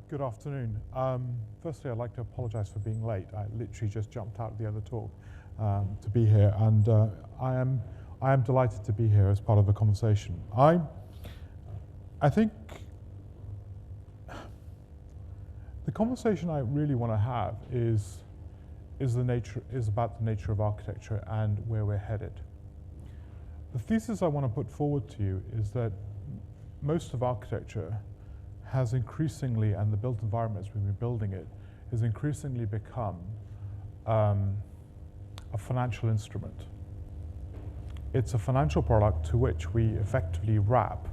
Good afternoon. Firstly, I'd like to apologize for being late. I literally just jumped out of the other talk to be here, and I am delighted to be here as part of the conversation. I think the conversation I really want to have is about the nature of architecture and where we're headed. The thesis I want to put forward to you is that most of architecture has increasingly, and the built environment as we've been building it, has increasingly become a financial instrument. It's a financial product to which we effectively wrap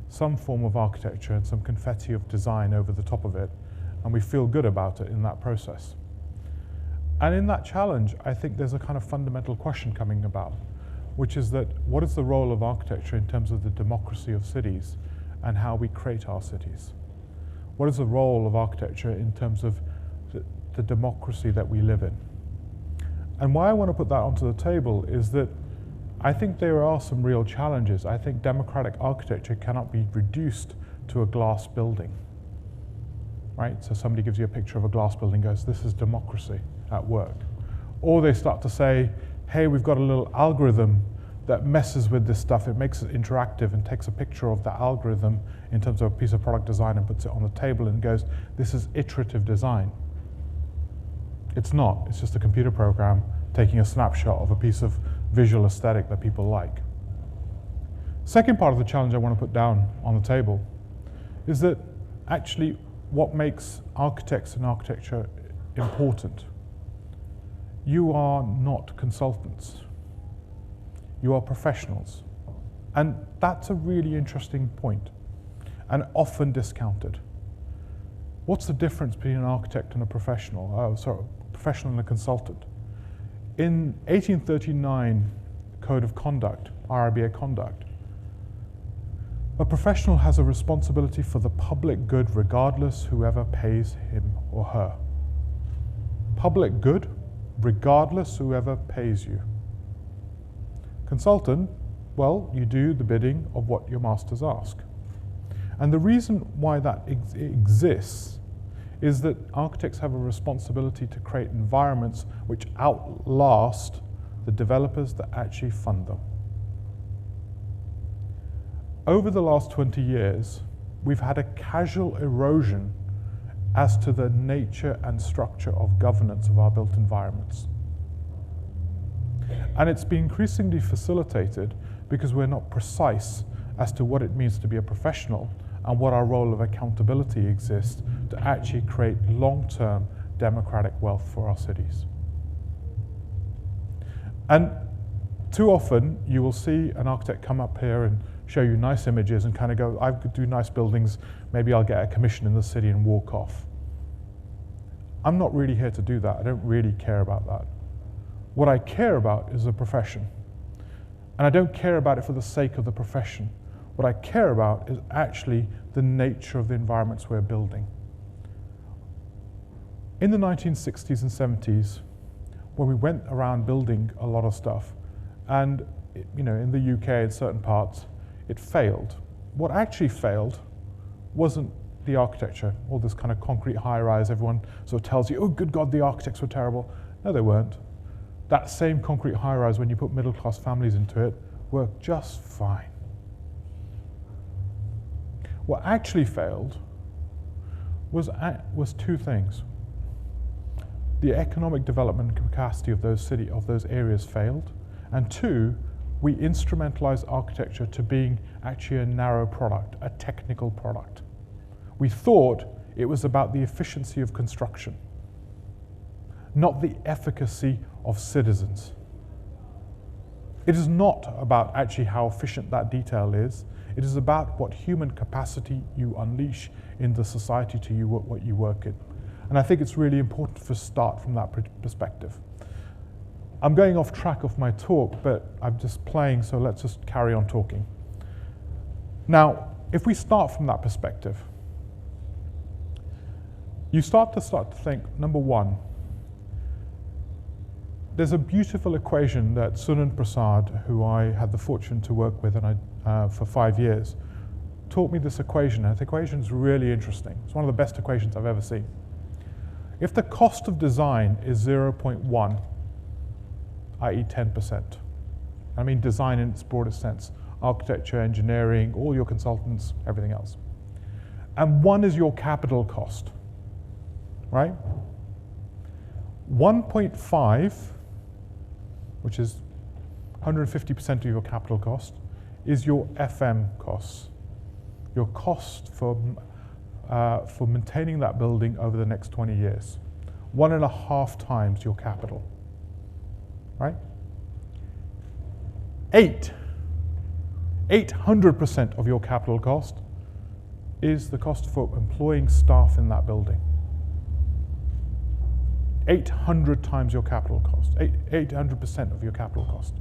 some form of architecture and some confetti of design over the top of it, and we feel good about it in that process. And in that challenge, I think there's a kind of fundamental question coming about, which is that what is the role of architecture in terms of the democracy of cities and how we create our cities? What is the role of architecture in terms of the democracy that we live in? And why I want to put that onto the table is that I think there are some real challenges. I think democratic architecture cannot be reduced to a glass building, right? So somebody gives you a picture of a glass building and goes, this is democracy at work. Or they start to say, hey, we've got a little algorithm that messes with this stuff. It makes it interactive and takes a picture of the algorithm in terms of a piece of product design and puts it on the table and goes, this is iterative design. It's not. It's just a computer program taking a snapshot of a piece of visual aesthetic that people like. Second part of the challenge I want to put down on the table is that actually what makes architects and architecture important. You are not consultants. You are professionals. And that's a really interesting point and often discounted. What's the difference between an architect and a professional? Professional and a consultant. In 1839 Code of Conduct, RIBA conduct, a professional has a responsibility for the public good regardless whoever pays him or her. Public good regardless whoever pays you. Consultant, well, you do the bidding of what your masters ask. And the reason why that exists is that architects have a responsibility to create environments which outlast the developers that actually fund them. Over the last 20 years, we've had a casual erosion as to the nature and structure of governance of our built environments. And it's been increasingly facilitated because we're not precise as to what it means to be a professional and what our role of accountability exists to actually create long-term democratic wealth for our cities. And too often you will see an architect come up here and show you nice images and kind of go, I could do nice buildings, maybe I'll get a commission in the city and walk off. I'm not really here to do that. I don't really care about that. What I care about is the profession. And I don't care about it for the sake of the profession. What I care about is actually the nature of the environments we're building. In the 1960s and 70s, when we went around building a lot of stuff, and in the UK in certain parts, it failed. What actually failed wasn't the architecture, all this kind of concrete high-rise, everyone sort of tells you, oh, good God, the architects were terrible. No, they weren't. That same concrete high-rise, when you put middle-class families into it, worked just fine. What actually failed was two things. The economic development capacity of those areas failed, and two, we instrumentalized architecture to being actually a narrow product, a technical product. We thought it was about the efficiency of construction, not the efficacy of citizens. It is not about actually how efficient that detail is. It is about what human capacity you unleash in the society to you, what you work in. And I think it's really important to start from that perspective. I'm going off track of my talk, but I'm just playing, so let's just carry on talking. Now, if we start from that perspective, you start to think, number one, there's a beautiful equation that Sunand Prasad, who I had the fortune to work with for 5 years, taught me this equation, and the equation is really interesting. It's one of the best equations I've ever seen. If the cost of design is 0.1, i.e. 10%, I mean design in its broadest sense, architecture, engineering, all your consultants, everything else, and 1 is your capital cost, right? 1.5, which is 150% of your capital cost, is your FM costs, your cost for maintaining that building over the next 20 years. 1.5 times your capital, right? 800% of your capital cost is the cost for employing staff in that building. 800 times your capital cost, 800% of your capital cost.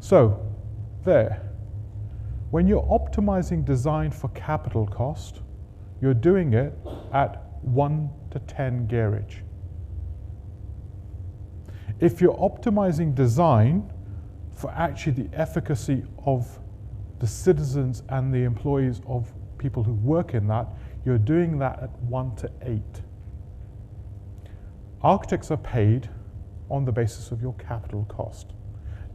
So, there, when you're optimizing design for capital cost, you're doing it at 1 to 10 gearage. If you're optimizing design for actually the efficacy of the citizens and the employees of people who work in that, you're doing that at 1 to 8. Architects are paid on the basis of your capital cost.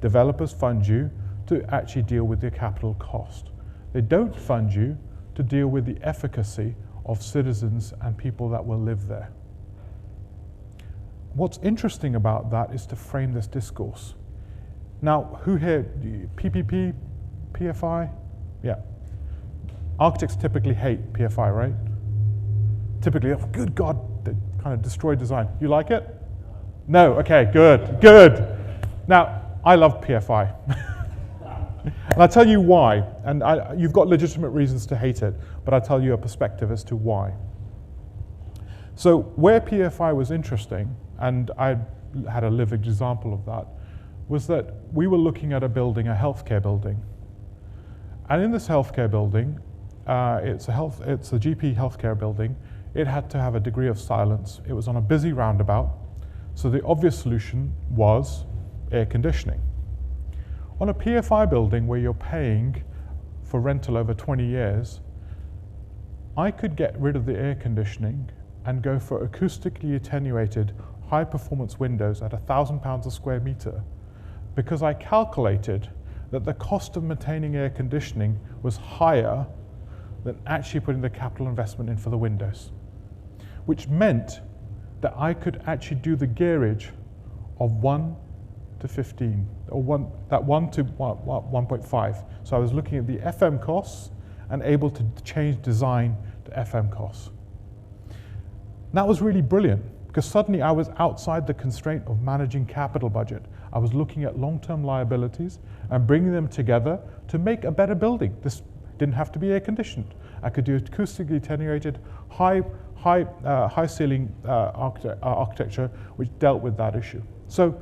Developers fund you to actually deal with your capital cost. They don't fund you to deal with the efficacy of citizens and people that will live there. What's interesting about that is to frame this discourse. Now, who here, PPP, PFI? Yeah. Architects typically hate PFI, right? Typically, oh, good God, they kind of destroy design. You like it? No, okay, good, good. Now, I love PFI. And I'll tell you why, and you've got legitimate reasons to hate it, but I'll tell you a perspective as to why. So where PFI was interesting, and I had a living example of that, was that we were looking at a building, a healthcare building. And in this healthcare building, it's a GP healthcare building. It had to have a degree of silence. It was on a busy roundabout. So the obvious solution was air conditioning. On a PFI building where you're paying for rental over 20 years, I could get rid of the air conditioning and go for acoustically attenuated high performance windows at £1,000 a square meter, because I calculated that the cost of maintaining air conditioning was higher than actually putting the capital investment in for the windows, which meant that I could actually do the gearage of 1 to 15, or 1 to 1.5. So I was looking at the FM costs and able to change design to FM costs. That was really brilliant, because suddenly I was outside the constraint of managing capital budget. I was looking at long-term liabilities and bringing them together to make a better building. This didn't have to be air-conditioned. I could do acoustically attenuated, high ceiling architecture, which dealt with that issue. So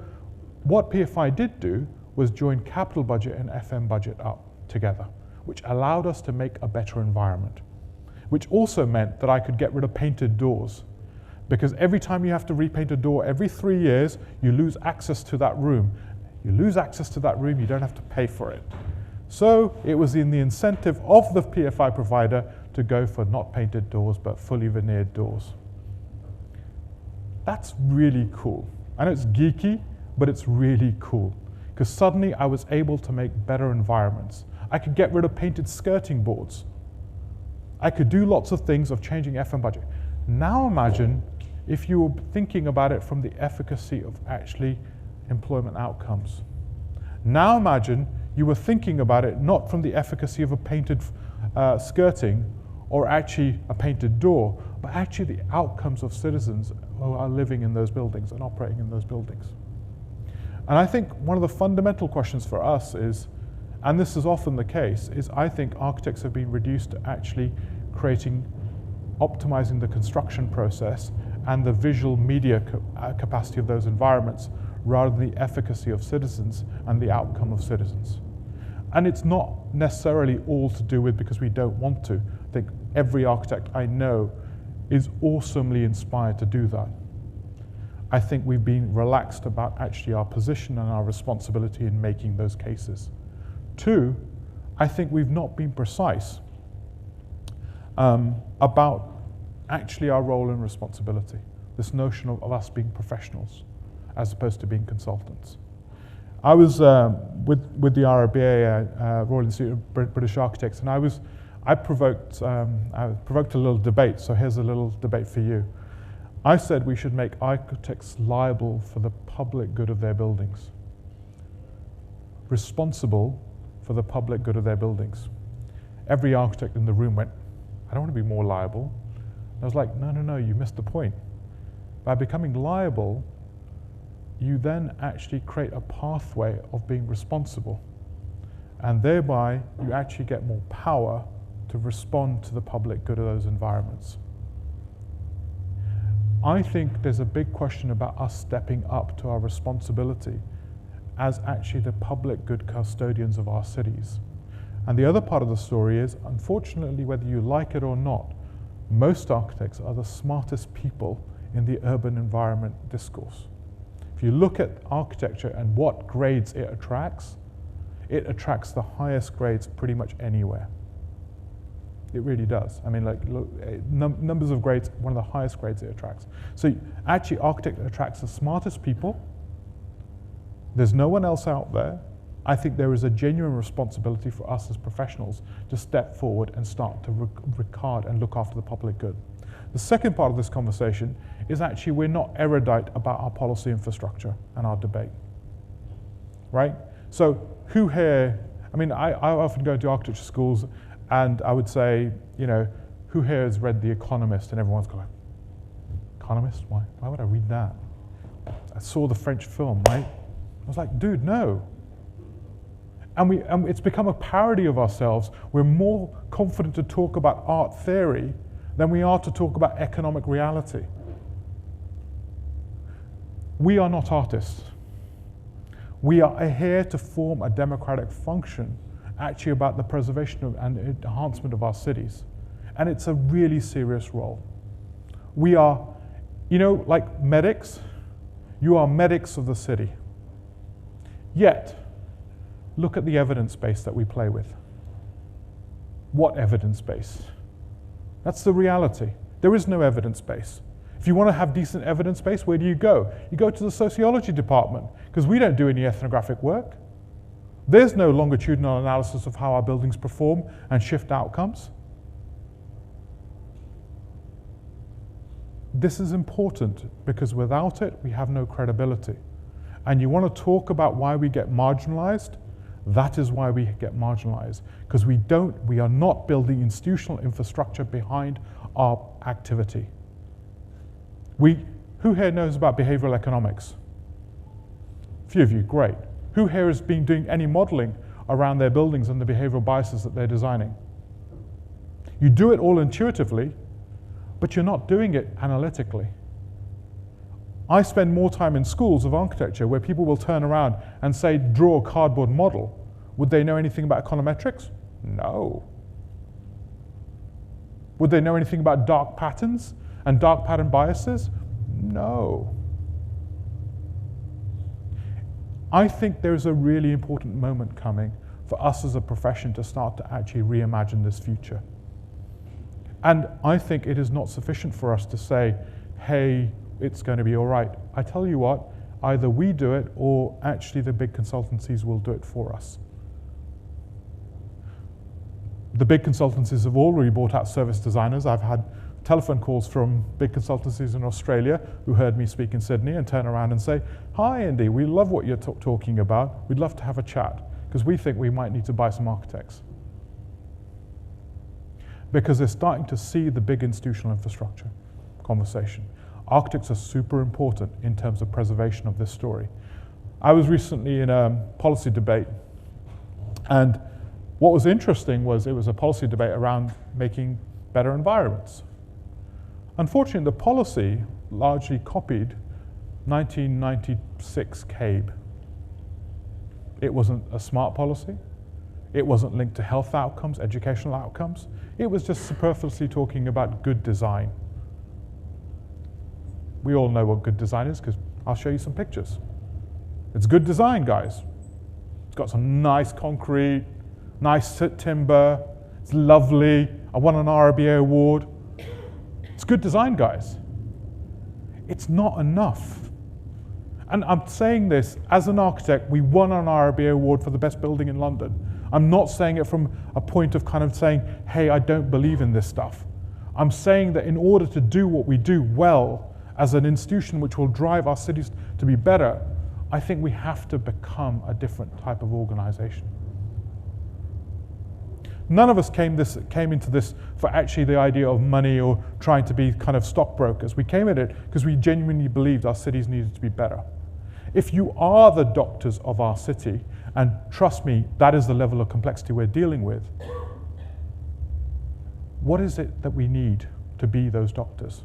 what PFI did do was join capital budget and FM budget up together, which allowed us to make a better environment, which also meant that I could get rid of painted doors. Because every time you have to repaint a door, every 3 years, you lose access to that room. You lose access to that room, you don't have to pay for it. So it was in the incentive of the PFI provider to go for not painted doors, but fully veneered doors. That's really cool. I know it's geeky, but it's really cool. Because suddenly I was able to make better environments. I could get rid of painted skirting boards. I could do lots of things of changing FM budget. Now imagine if you were thinking about it from the efficacy of actually employment outcomes. Now imagine you were thinking about it not from the efficacy of a painted skirting or actually a painted door, but actually the outcomes of citizens who are living in those buildings and operating in those buildings. And I think one of the fundamental questions for us is, and this is often the case, is I think architects have been reduced to actually optimizing the construction process and the visual media capacity of those environments, rather than the efficacy of citizens and the outcome of citizens. And it's not necessarily all to do with because we don't want to. I think every architect I know is awesomely inspired to do that. I think we've been relaxed about actually our position and our responsibility in making those cases. 2, I think we've not been precise. about actually our role and responsibility, this notion of us being professionals as opposed to being consultants. I was with the RIBA, Royal Institute of British Architects, and I provoked a little debate, so here's a little debate for you. I said we should make architects liable for the public good of their buildings, responsible for the public good of their buildings. Every architect in the room went, I don't want to be more liable. I was like, no, you missed the point. By becoming liable, you then actually create a pathway of being responsible. And thereby, you actually get more power to respond to the public good of those environments. I think there's a big question about us stepping up to our responsibility as actually the public good custodians of our cities. And the other part of the story is, unfortunately, whether you like it or not, most architects are the smartest people in the urban environment discourse. If you look at architecture and what grades it attracts the highest grades pretty much anywhere. It really does. I mean, like, look, numbers of grades, one of the highest grades it attracts. So actually, architecture attracts the smartest people. There's no one else out there. I think there is a genuine responsibility for us as professionals to step forward and start to regard and look after the public good. The second part of this conversation is actually we're not erudite about our policy infrastructure and our debate, right? So who here, I mean, I often go to architecture schools and I would say, you know, who here has read The Economist? And everyone's going, Economist? Why would I read that? I saw the French film, right? I was like, dude, no. And it's become a parody of ourselves. We're more confident to talk about art theory than we are to talk about economic reality. We are not artists. We are here to form a democratic function actually about the preservation of and enhancement of our cities. And it's a really serious role. We are, you know, like medics, you are medics of the city. Yet, look at the evidence base that we play with. What evidence base? That's the reality. There is no evidence base. If you want to have decent evidence base, where do you go? You go to the sociology department, because we don't do any ethnographic work. There's no longitudinal analysis of how our buildings perform and shift outcomes. This is important because without it, we have no credibility. And you want to talk about why we get marginalized? That is why we get marginalized, because we are not building institutional infrastructure behind our activity. Who here knows about behavioral economics? A few of you, great. Who here has been doing any modeling around their buildings and the behavioral biases that they're designing? You do it all intuitively, but you're not doing it analytically. I spend more time in schools of architecture where people will turn around and say, draw a cardboard model. Would they know anything about econometrics? No. Would they know anything about dark patterns and dark pattern biases? No. I think there's a really important moment coming for us as a profession to start to actually reimagine this future. And I think it is not sufficient for us to say, hey, it's going to be all right. I tell you what, either we do it or actually the big consultancies will do it for us. The big consultancies have already bought out service designers. I've had telephone calls from big consultancies in Australia who heard me speak in Sydney and turn around and say, hi Indy, we love what you're talking about. We'd love to have a chat because we think we might need to buy some architects. Because they're starting to see the big institutional infrastructure conversation. Architects are super important in terms of preservation of this story. I was recently in a policy debate, and what was interesting was it was a policy debate around making better environments. Unfortunately, the policy largely copied 1996 CABE. It wasn't a smart policy. It wasn't linked to health outcomes, educational outcomes. It was just superfluously talking about good design. We all know what good design is because I'll show you some pictures. It's good design, guys. It's got some nice concrete, nice timber. It's lovely. I won an RBA award. It's good design, guys. It's not enough. And I'm saying this as an architect, we won an RBA award for the best building in London. I'm not saying it from a point of kind of saying, hey, I don't believe in this stuff. I'm saying that in order to do what we do well as an institution which will drive our cities to be better, I think we have to become a different type of organization. None of us came into this for actually the idea of money or trying to be kind of stockbrokers. We came at it because we genuinely believed our cities needed to be better. If you are the doctors of our city, and trust me, that is the level of complexity we're dealing with, what is it that we need to be those doctors?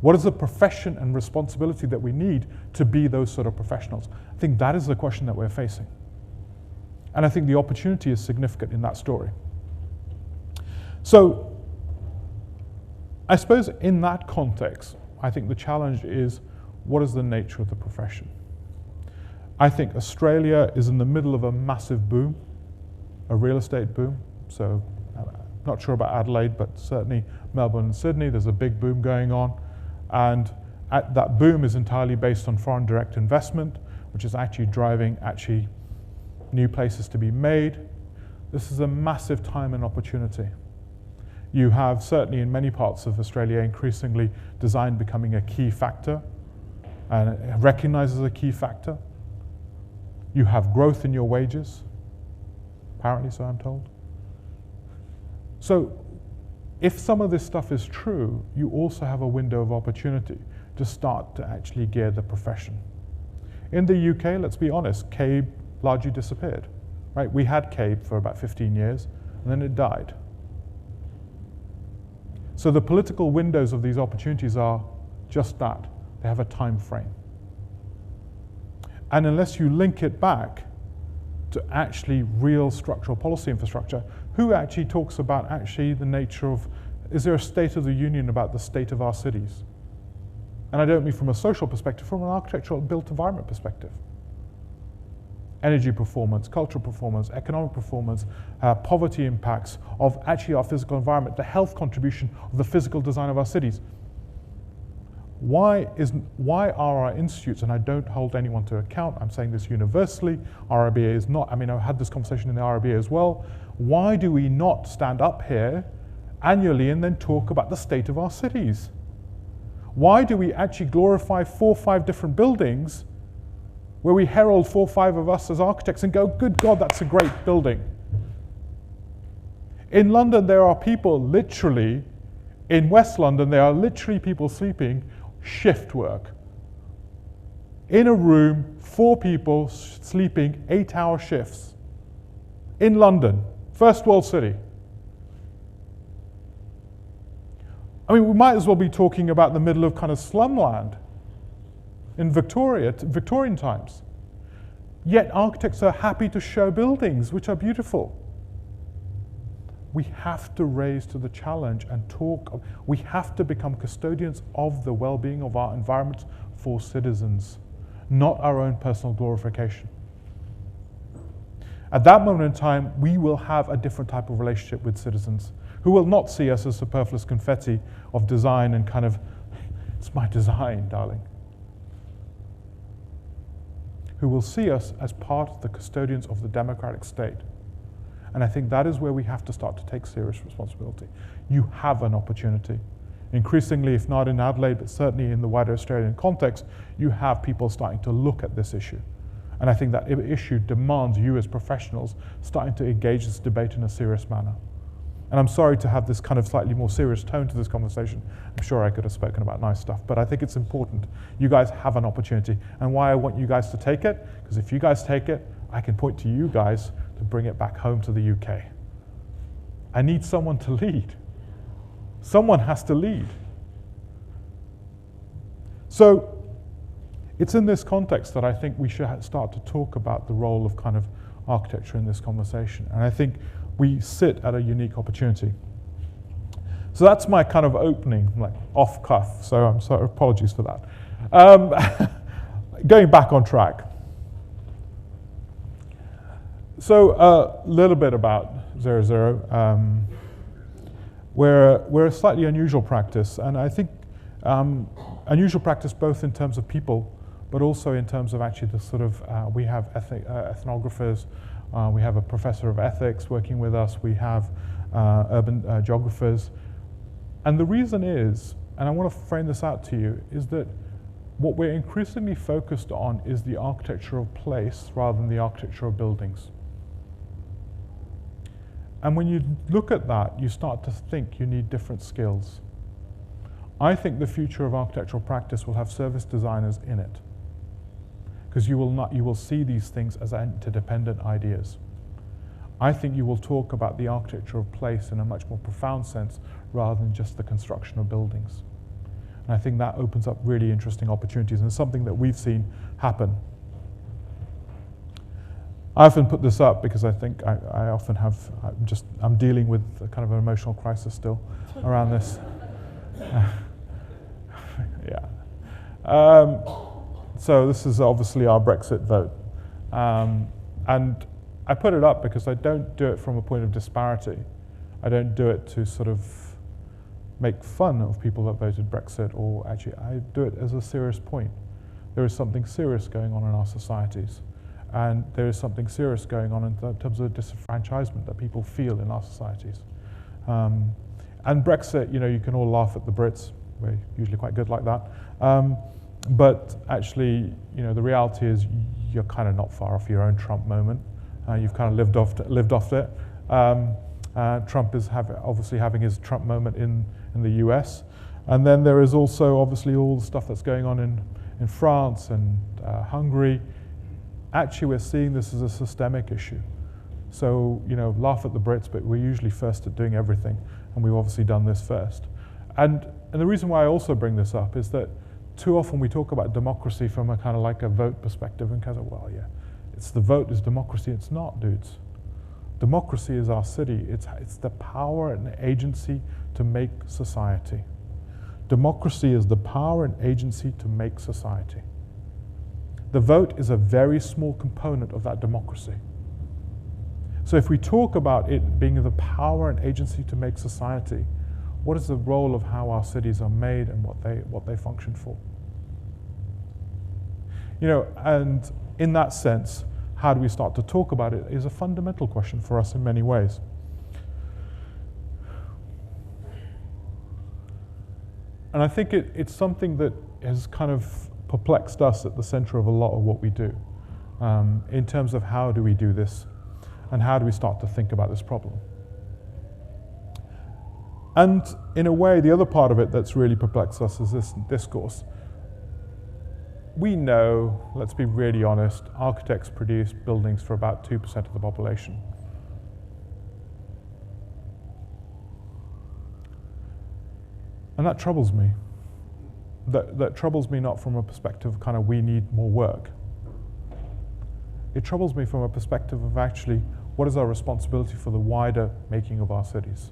What is the profession and responsibility that we need to be those sort of professionals? I think that is the question that we're facing. And I think the opportunity is significant in that story. So, I suppose in that context, I think the challenge is, what is the nature of the profession? I think Australia is in the middle of a massive boom, a real estate boom. So, not sure about Adelaide, but certainly Melbourne and Sydney, there's a big boom going on. And that boom is entirely based on foreign direct investment, which is actually driving new places to be made. This is a massive time and opportunity. You have, certainly in many parts of Australia, increasingly design becoming a key factor and recognized as a key factor. You have growth in your wages, apparently so I'm told. So if some of this stuff is true, you also have a window of opportunity to start to actually gear the profession. In the UK, let's be honest, CABE largely disappeared, right? We had CABE for about 15 years, and then it died. So the political windows of these opportunities are just that. They have a time frame. And unless you link it back to actually real structural policy infrastructure, who actually talks about actually the nature of, is there a state of the union about the state of our cities? And I don't mean from a social perspective, from an architectural built environment perspective. Energy performance, cultural performance, economic performance, poverty impacts of actually our physical environment, the health contribution of the physical design of our cities. Why are our institutes, and I don't hold anyone to account, I'm saying this universally, RIBA is not, I mean, I've had this conversation in the RIBA as well, why do we not stand up here annually and then talk about the state of our cities? Why do we actually glorify 4 or 5 different buildings where we herald 4 or 5 of us as architects and go, good God, that's a great building? In London, there are people literally, in West London, there are literally people sleeping shift work. In a room, 4 people sleeping 8-hour shifts. In London, first world city. I mean, we might as well be talking about the middle of kind of slumland in Victorian times. Yet architects are happy to show buildings which are beautiful. We have to raise to the challenge and talk. We have to become custodians of the well-being of our environment for citizens, not our own personal glorification. At that moment in time, we will have a different type of relationship with citizens who will not see us as superfluous confetti of design and kind of, it's my design, darling. Who will see us as part of the custodians of the democratic state. And I think that is where we have to start to take serious responsibility. You have an opportunity. Increasingly, if not in Adelaide, but certainly in the wider Australian context, you have people starting to look at this issue. And I think that issue demands you as professionals starting to engage this debate in a serious manner. And I'm sorry to have this kind of slightly more serious tone to this conversation. I'm sure I could have spoken about nice stuff, but I think it's important. You guys have an opportunity. And why I want you guys to take it, because if you guys take it, I can point to you guys to bring it back home to the UK. I need someone to lead. Someone has to lead. So it's in this context that I think we should start to talk about the role of kind of architecture in this conversation. And I think we sit at a unique opportunity. So that's my kind of opening, like off cuff. So I'm sorry, apologies for that. Going back on track. So a little bit about 00. we're a slightly unusual practice, and I think unusual practice both in terms of people, but also in terms of actually the sort of, we have ethnographers, we have a professor of ethics working with us, we have urban geographers. And the reason is, and I want to frame this out to you, is that what we're increasingly focused on is the architecture of place rather than the architecture of buildings. And when you look at that, you start to think you need different skills. I think the future of architectural practice will have service designers in it, because you will see these things as interdependent ideas. I think you will talk about the architecture of place in a much more profound sense rather than just the construction of buildings. And I think that opens up really interesting opportunities, and something that we've seen happen. I often put this up because I think I often have, I'm dealing with a kind of an emotional crisis still around this. Yeah. So this is obviously our Brexit vote. And I put it up because I don't do it from a point of disparity. I don't do it to sort of make fun of people that voted Brexit, or actually I do it as a serious point. There is something serious going on in our societies, and there is something serious going on in terms of disenfranchisement that people feel in our societies. And Brexit, you can all laugh at the Brits. We're usually quite good like that. But actually, the reality is you're kind of not far off your own Trump moment. You've kind of lived off it. Trump is obviously having his Trump moment in the US. And then there is also obviously all the stuff that's going on in France and Hungary. Actually, we're seeing this as a systemic issue. So, laugh at the Brits, but we're usually first at doing everything. And we've obviously done this first. And the reason why I also bring this up is that too often we talk about democracy from a kind of like a vote perspective, and kind of, well, yeah, it's the vote is democracy. It's not, dudes. Democracy is our city. It's the power and agency to make society. Democracy is the power and agency to make society. The vote is a very small component of that democracy. So if we talk about it being the power and agency to make society, what is the role of how our cities are made and what they function for? And in that sense, how do we start to talk about it is a fundamental question for us in many ways. And I think it's something that has kind of perplexed us at the center of a lot of what we do, in terms of how do we do this and how do we start to think about this problem. And in a way, the other part of it that's really perplexed us is this discourse. We know, let's be really honest, architects produce buildings for about 2% of the population. And that troubles me. That troubles me not from a perspective of kind of we need more work. It troubles me from a perspective of actually what is our responsibility for the wider making of our cities?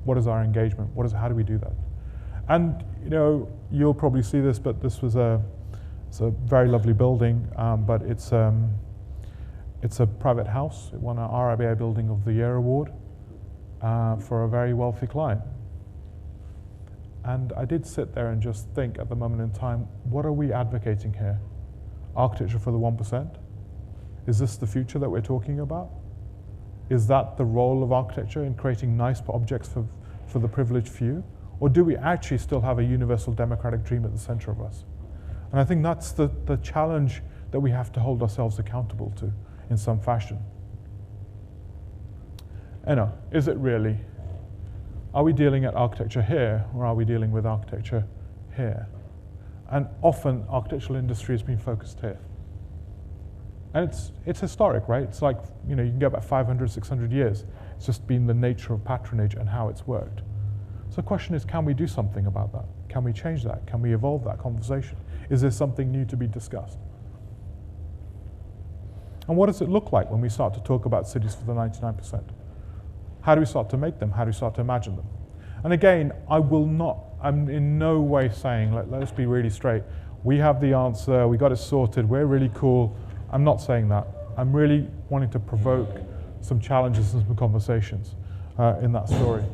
What is our engagement? How do we do that? And you'll probably see this, but this was it's a very lovely building, but it's a private house. It won an RIBA Building of the Year award for a very wealthy client. And I did sit there and just think at the moment in time, what are we advocating here? Architecture for the 1%? Is this the future that we're talking about? Is that the role of architecture in creating nice objects for the privileged few? Or do we actually still have a universal democratic dream at the center of us? And I think that's the challenge that we have to hold ourselves accountable to in some fashion. Is it really? Are we dealing at architecture here, or are we dealing with architecture here? And often architectural industry has been focused here. And it's historic, right? It's like, you can go back 500, 600 years. It's just been the nature of patronage and how it's worked. So the question is, can we do something about that? Can we change that? Can we evolve that conversation? Is there something new to be discussed? And what does it look like when we start to talk about cities for the 99%? How do we start to make them? How do we start to imagine them? And again, I'm in no way saying, let's be really straight, we have the answer, we got it sorted, we're really cool. I'm not saying that. I'm really wanting to provoke some challenges and some conversations in that story.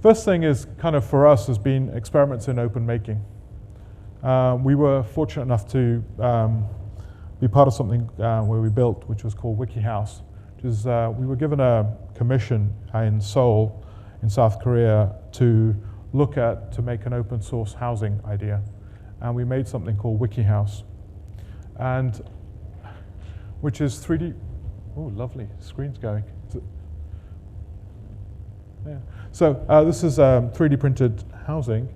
First thing is kind of for us has been experiments in open making. We were fortunate enough to be part of something where we built, which was called WikiHouse, which is we were given a commission in Seoul, in South Korea, to make an open source housing idea, and we made something called WikiHouse, and which is 3D. Oh, lovely! Screen's going. Yeah. So this is 3D printed housing,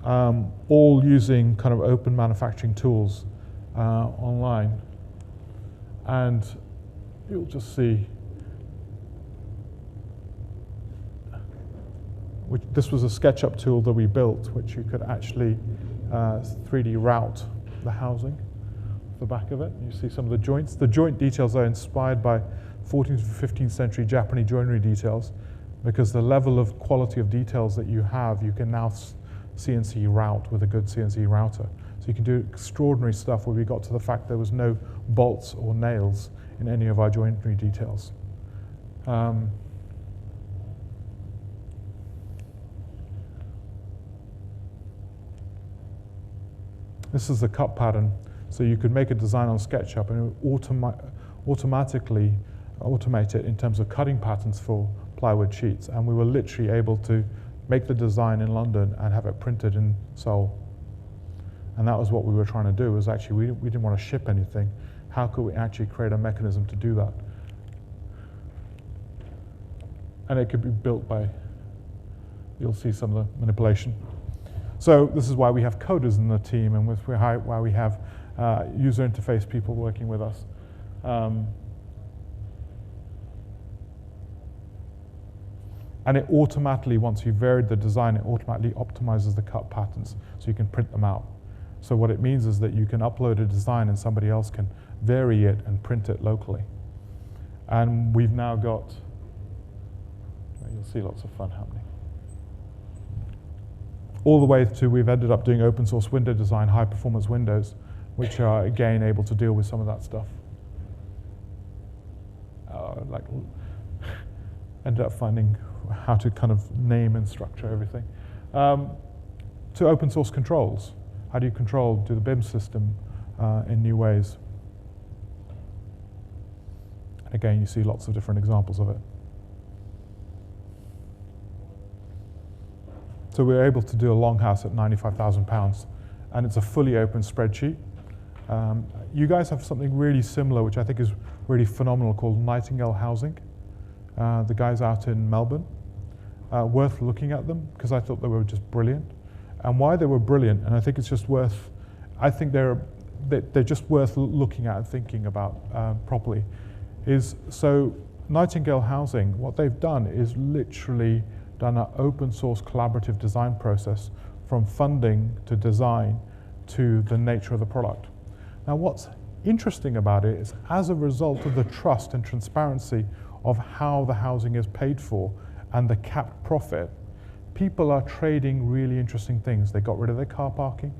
all using kind of open manufacturing tools online, and you'll just see. This was a SketchUp tool that we built, which you could actually 3D route the housing, the back of it. You see some of the joints. The joint details are inspired by 14th to 15th century Japanese joinery details, because the level of quality of details that you have, you can now CNC route with a good CNC router. So you can do extraordinary stuff where we got to the fact there was no bolts or nails in any of our joinery details. This is the cut pattern. So you could make a design on SketchUp and it would automatically automate it in terms of cutting patterns for plywood sheets. And we were literally able to make the design in London and have it printed in Seoul. And that was what we were trying to do, was actually we didn't want to ship anything. How could we actually create a mechanism to do that? And it could be built by, you'll see some of the manipulation. So this is why we have coders in the team, and why we have user interface people working with us. And it automatically, once you've varied the design, it automatically optimizes the cut patterns so you can print them out. So what it means is that you can upload a design and somebody else can vary it and print it locally. And we've now got, you'll see lots of fun happening. All the way to, we've ended up doing open source window design, high performance windows, which are again able to deal with some of that stuff. Ended up finding how to kind of name and structure everything. To open source controls. How do you do the BIM system in new ways? And again, you see lots of different examples of it. So we were able to do a longhouse at £95,000, and it's a fully open spreadsheet. You guys have something really similar, which I think is really phenomenal, called Nightingale Housing. The guys out in Melbourne. Worth looking at them, because I thought they were just brilliant. And why they were brilliant, and I think it's just worth, I think they're just worth looking at and thinking about properly, is so Nightingale Housing, what they've done is literally done an open source collaborative design process from funding to design to the nature of the product. Now what's interesting about it is, as a result of the trust and transparency of how the housing is paid for and the capped profit, people are trading really interesting things. They got rid of their car parking,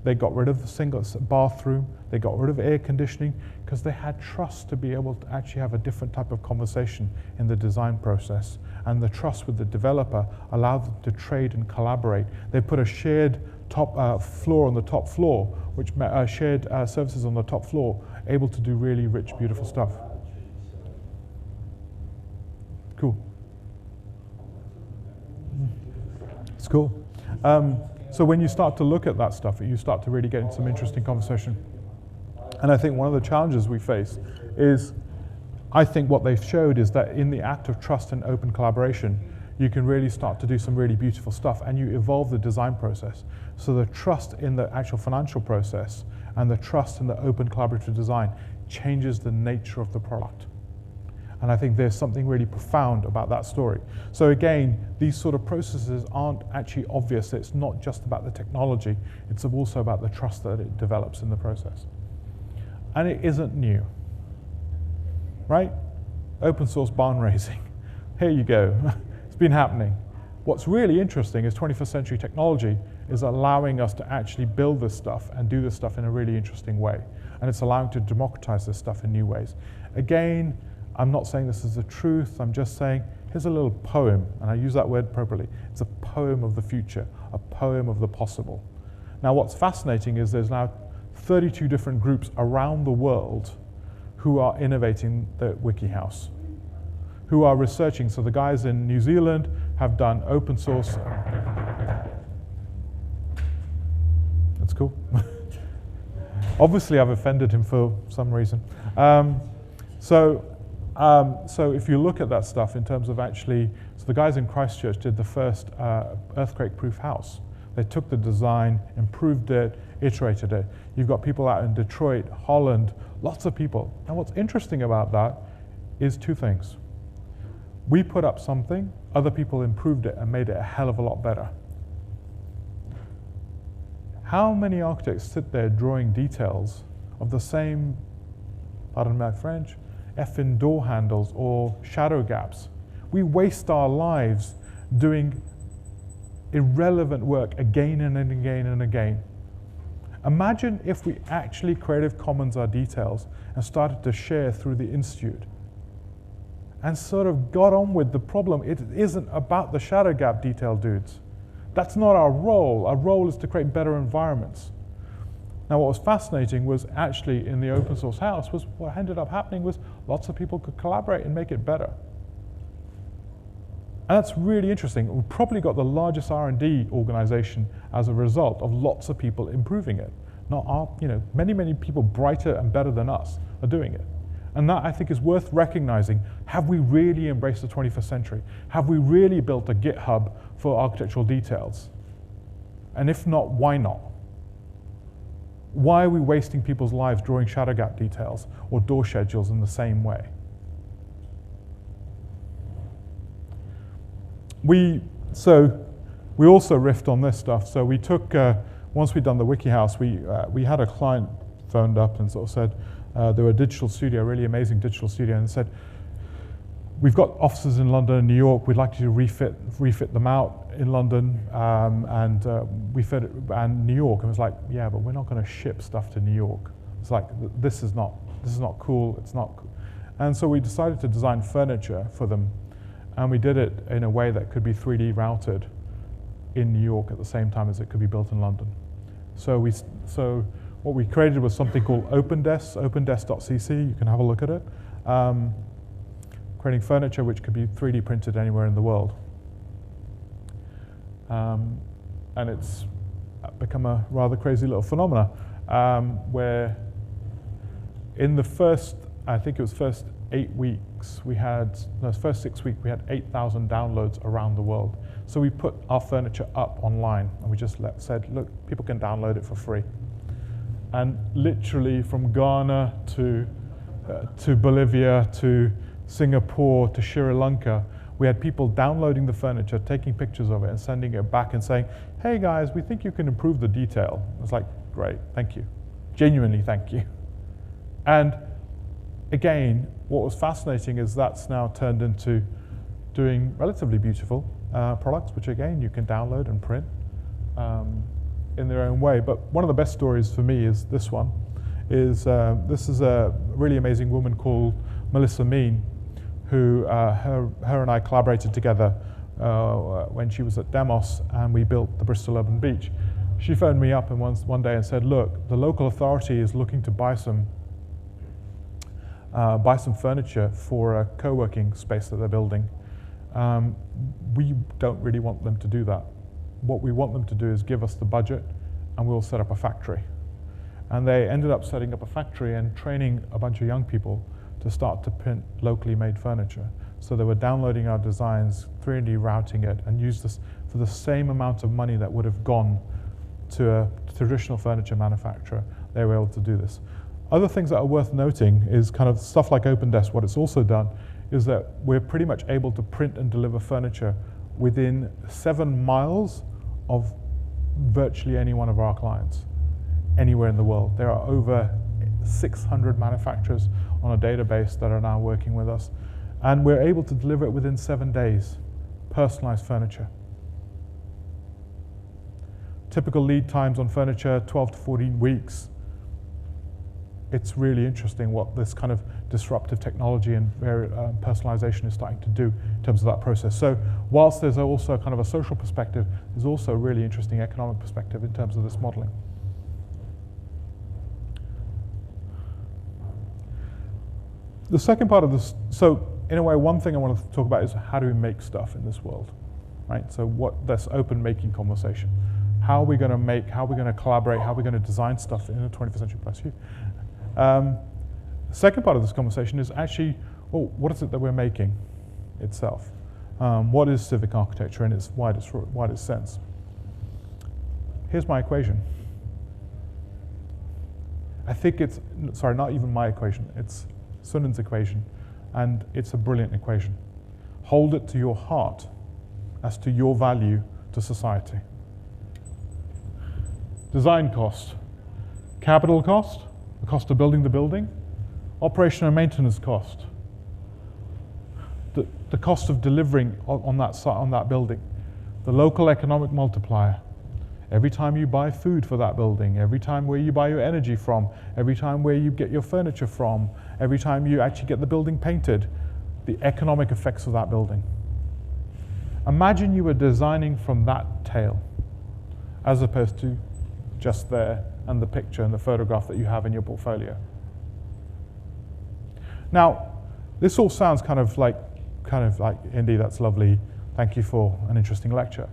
they got rid of the single bathroom, they got rid of air conditioning, because they had trust to be able to actually have a different type of conversation in the design process. And the trust with the developer allowed them to trade and collaborate. They put a shared top floor on the top floor, which shared services on the top floor, able to do really rich, beautiful stuff. Cool. It's cool. So when you start to look at that stuff, you start to really get into some interesting conversation. And I think one of the challenges we face is, I think what they've showed is that in the act of trust and open collaboration, you can really start to do some really beautiful stuff, and you evolve the design process. So the trust in the actual financial process and the trust in the open collaborative design changes the nature of the product. And I think there's something really profound about that story. So again, these sort of processes aren't actually obvious. It's not just about the technology, it's also about the trust that it develops in the process. And it isn't new, right? Open source barn raising. Here you go. It's been happening. What's really interesting is 21st century technology is allowing us to actually build this stuff and do this stuff in a really interesting way. And it's allowing to democratize this stuff in new ways. Again, I'm not saying this is the truth, I'm just saying, here's a little poem, and I use that word appropriately. It's a poem of the future, a poem of the possible. Now what's fascinating is there's now 32 different groups around the world who are innovating the WikiHouse, who are researching. So the guys in New Zealand have done open source. That's cool. Obviously I've offended him for some reason. So if you look at that stuff in terms of actually, so the guys in Christchurch did the first earthquake-proof house. They took the design, improved it, iterated it. You've got people out in Detroit, Holland, lots of people. And what's interesting about that is two things. We put up something, other people improved it and made it a hell of a lot better. How many architects sit there drawing details of the same, pardon my French, effing door handles or shadow gaps? We waste our lives doing irrelevant work again and again and again. Imagine if we actually Creative Commons our details and started to share through the Institute and sort of got on with the problem. It isn't about the shadow gap detail, dudes. That's not our role. Our role is to create better environments. Now what was fascinating was actually in the open source house was what ended up happening was lots of people could collaborate and make it better. And that's really interesting. We've probably got the largest R&D organization as a result of lots of people improving it. Not our, many, many people brighter and better than us are doing it. And that I think is worth recognizing. Have we really embraced the 21st century? Have we really built a GitHub for architectural details? And if not, why not? Why are we wasting people's lives drawing shadow gap details or door schedules in the same way? We also riffed on this stuff. So we took, once we'd done the WikiHouse, we had a client phoned up and sort of said, they were a digital studio, a really amazing digital studio, and said, we've got offices in London and New York, we'd like you to refit them out in London, we fit it, and New York. And it was like, yeah, but we're not gonna ship stuff to New York. It's like, this is not cool, it's not cool. And so we decided to design furniture for them. And we did it in a way that could be 3D routed in New York at the same time as it could be built in London. So what we created was something called OpenDesk, opendesk.cc, you can have a look at it. Creating furniture which could be 3D printed anywhere in the world. And it's become a rather crazy little phenomena where in the first, I think it was first 8 weeks, first 6 weeks, we had 8,000 downloads around the world. So we put our furniture up online and we just said, look, people can download it for free. And literally from Ghana to Bolivia to Singapore to Sri Lanka, we had people downloading the furniture, taking pictures of it and sending it back and saying, hey guys, we think you can improve the detail. It's like, great, thank you. Genuinely, thank you. And again, what was fascinating is that's now turned into doing relatively beautiful products, which again, you can download and print in their own way. But one of the best stories for me is this one. This is a really amazing woman called Melissa Mean, who her and I collaborated together when she was at Demos and we built the Bristol Urban Beach. She phoned me up and one day and said, look, the local authority is looking to buy some furniture for a co-working space that they're building. We don't really want them to do that. What we want them to do is give us the budget and we'll set up a factory. And they ended up setting up a factory and training a bunch of young people to start to print locally made furniture. So they were downloading our designs, 3D routing it, and used this for the same amount of money that would have gone to a traditional furniture manufacturer. They were able to do this. Other things that are worth noting is kind of stuff like OpenDesk. What it's also done is that we're pretty much able to print and deliver furniture within 7 miles of virtually any one of our clients, anywhere in the world. There are over 600 manufacturers on a database that are now working with us. And we're able to deliver it within 7 days, personalized furniture. Typical lead times on furniture, 12 to 14 weeks. it's really interesting what this kind of disruptive technology and personalization is starting to do in terms of that process. So whilst there's also kind of a social perspective, there's also a really interesting economic perspective in terms of this modeling. The second part of this, so in a way, one thing I want to talk about is how do we make stuff in this world, right? So what this open making conversation. How are we going to make, how are we going to collaborate, how are we going to design stuff in the 21st century plus you? The second part of this conversation is actually, well, what is it that we're making itself? What is civic architecture in its widest sense? Here's my equation. I think it's, sorry, not even my equation, it's Sunan's equation, and it's a brilliant equation. Hold it to your heart as to your value to society. Design cost, capital cost, the cost of building the building, operation and maintenance cost, the cost of delivering on that building, the local economic multiplier, every time you buy food for that building, every time where you buy your energy from, every time where you get your furniture from, every time you actually get the building painted, the economic effects of that building. Imagine you were designing from that tail, as opposed to just there and the picture and the photograph that you have in your portfolio. Now, this all sounds kind of like, Indy, that's lovely, thank you for an interesting lecture.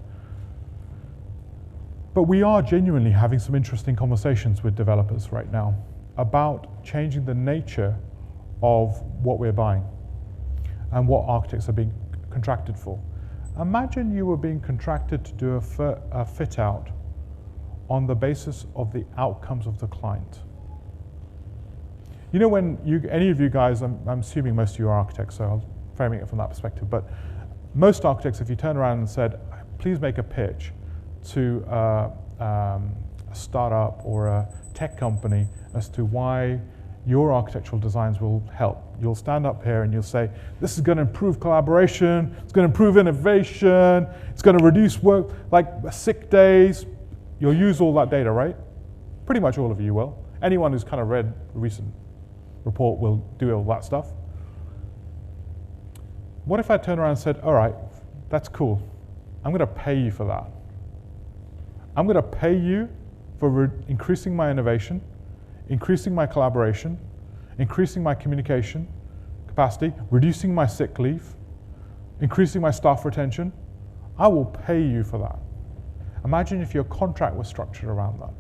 But we are genuinely having some interesting conversations with developers right now about changing the nature of what we're buying and what architects are being contracted for. Imagine you were being contracted to do a fit out on the basis of the outcomes of the client. You know, when any of you guys, I'm assuming most of you are architects, so I'm framing it from that perspective, but most architects, if you turn around and said, please make a pitch to a startup or a tech company as to why your architectural designs will help. You'll stand up here and you'll say, this is going to improve collaboration, it's going to improve innovation, it's going to reduce work, like sick days. You'll use all that data, right? Pretty much all of you will. Anyone who's kind of read a recent report will do all that stuff. What if I turned around and said, all right, that's cool. I'm going to pay you for that. I'm going to pay you for increasing my innovation, increasing my collaboration, increasing my communication capacity, reducing my sick leave, increasing my staff retention. I will pay you for that. Imagine if your contract was structured around that.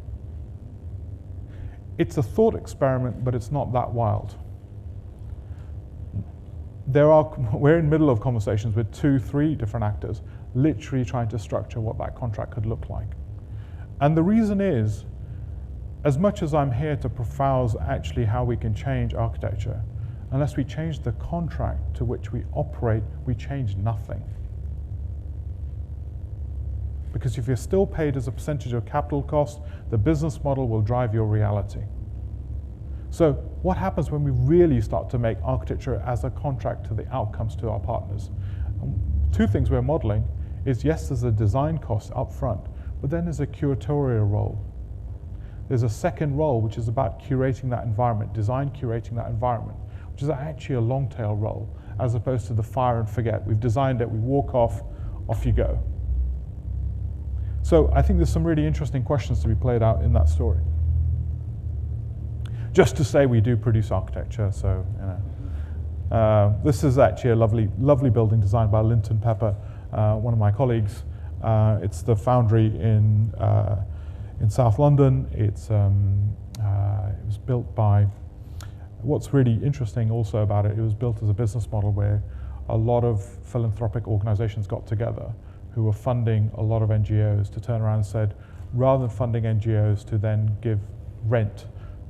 It's a thought experiment, but it's not that wild. We're in the middle of conversations with 2-3 different actors, literally trying to structure what that contract could look like. And the reason is, as much as I'm here to profile actually how we can change architecture, unless we change the contract to which we operate, we change nothing. Because if you're still paid as a percentage of capital cost, the business model will drive your reality. So what happens when we really start to make architecture as a contract to the outcomes to our partners? Two things we're modeling is, yes, there's a design cost up front, but then there's a curatorial role. There's a second role, which is about curating that environment, design curating that environment, which is actually a long tail role, as opposed to the fire and forget. We've designed it, we walk off you go. So I think there's some really interesting questions to be played out in that story. Just to say we do produce architecture, so you know. This is actually a lovely building designed by Linton Pepper, one of my colleagues. It's the Foundry in South London. It was built by, what's really interesting also about it, it was built as a business model where a lot of philanthropic organizations got together who were funding a lot of NGOs to turn around and said, rather than funding NGOs to then give rent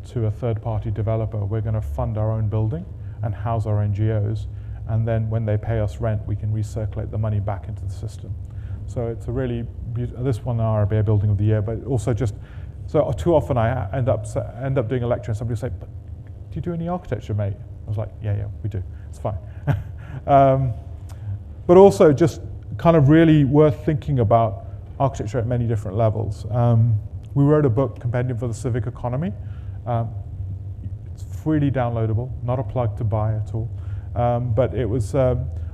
to a third-party developer, we're going to fund our own building and house our NGOs, and then when they pay us rent, we can recirculate the money back into the system. So it's a really beautiful, this one RBA Building of the Year, but also just, so too often I end up doing a lecture and somebody will say, but do you do any architecture, mate? I was like, yeah, we do, it's fine. But also just kind of really worth thinking about architecture at many different levels. We wrote a book, Compendium for the Civic Economy. It's freely downloadable, not a plug to buy at all. But it was,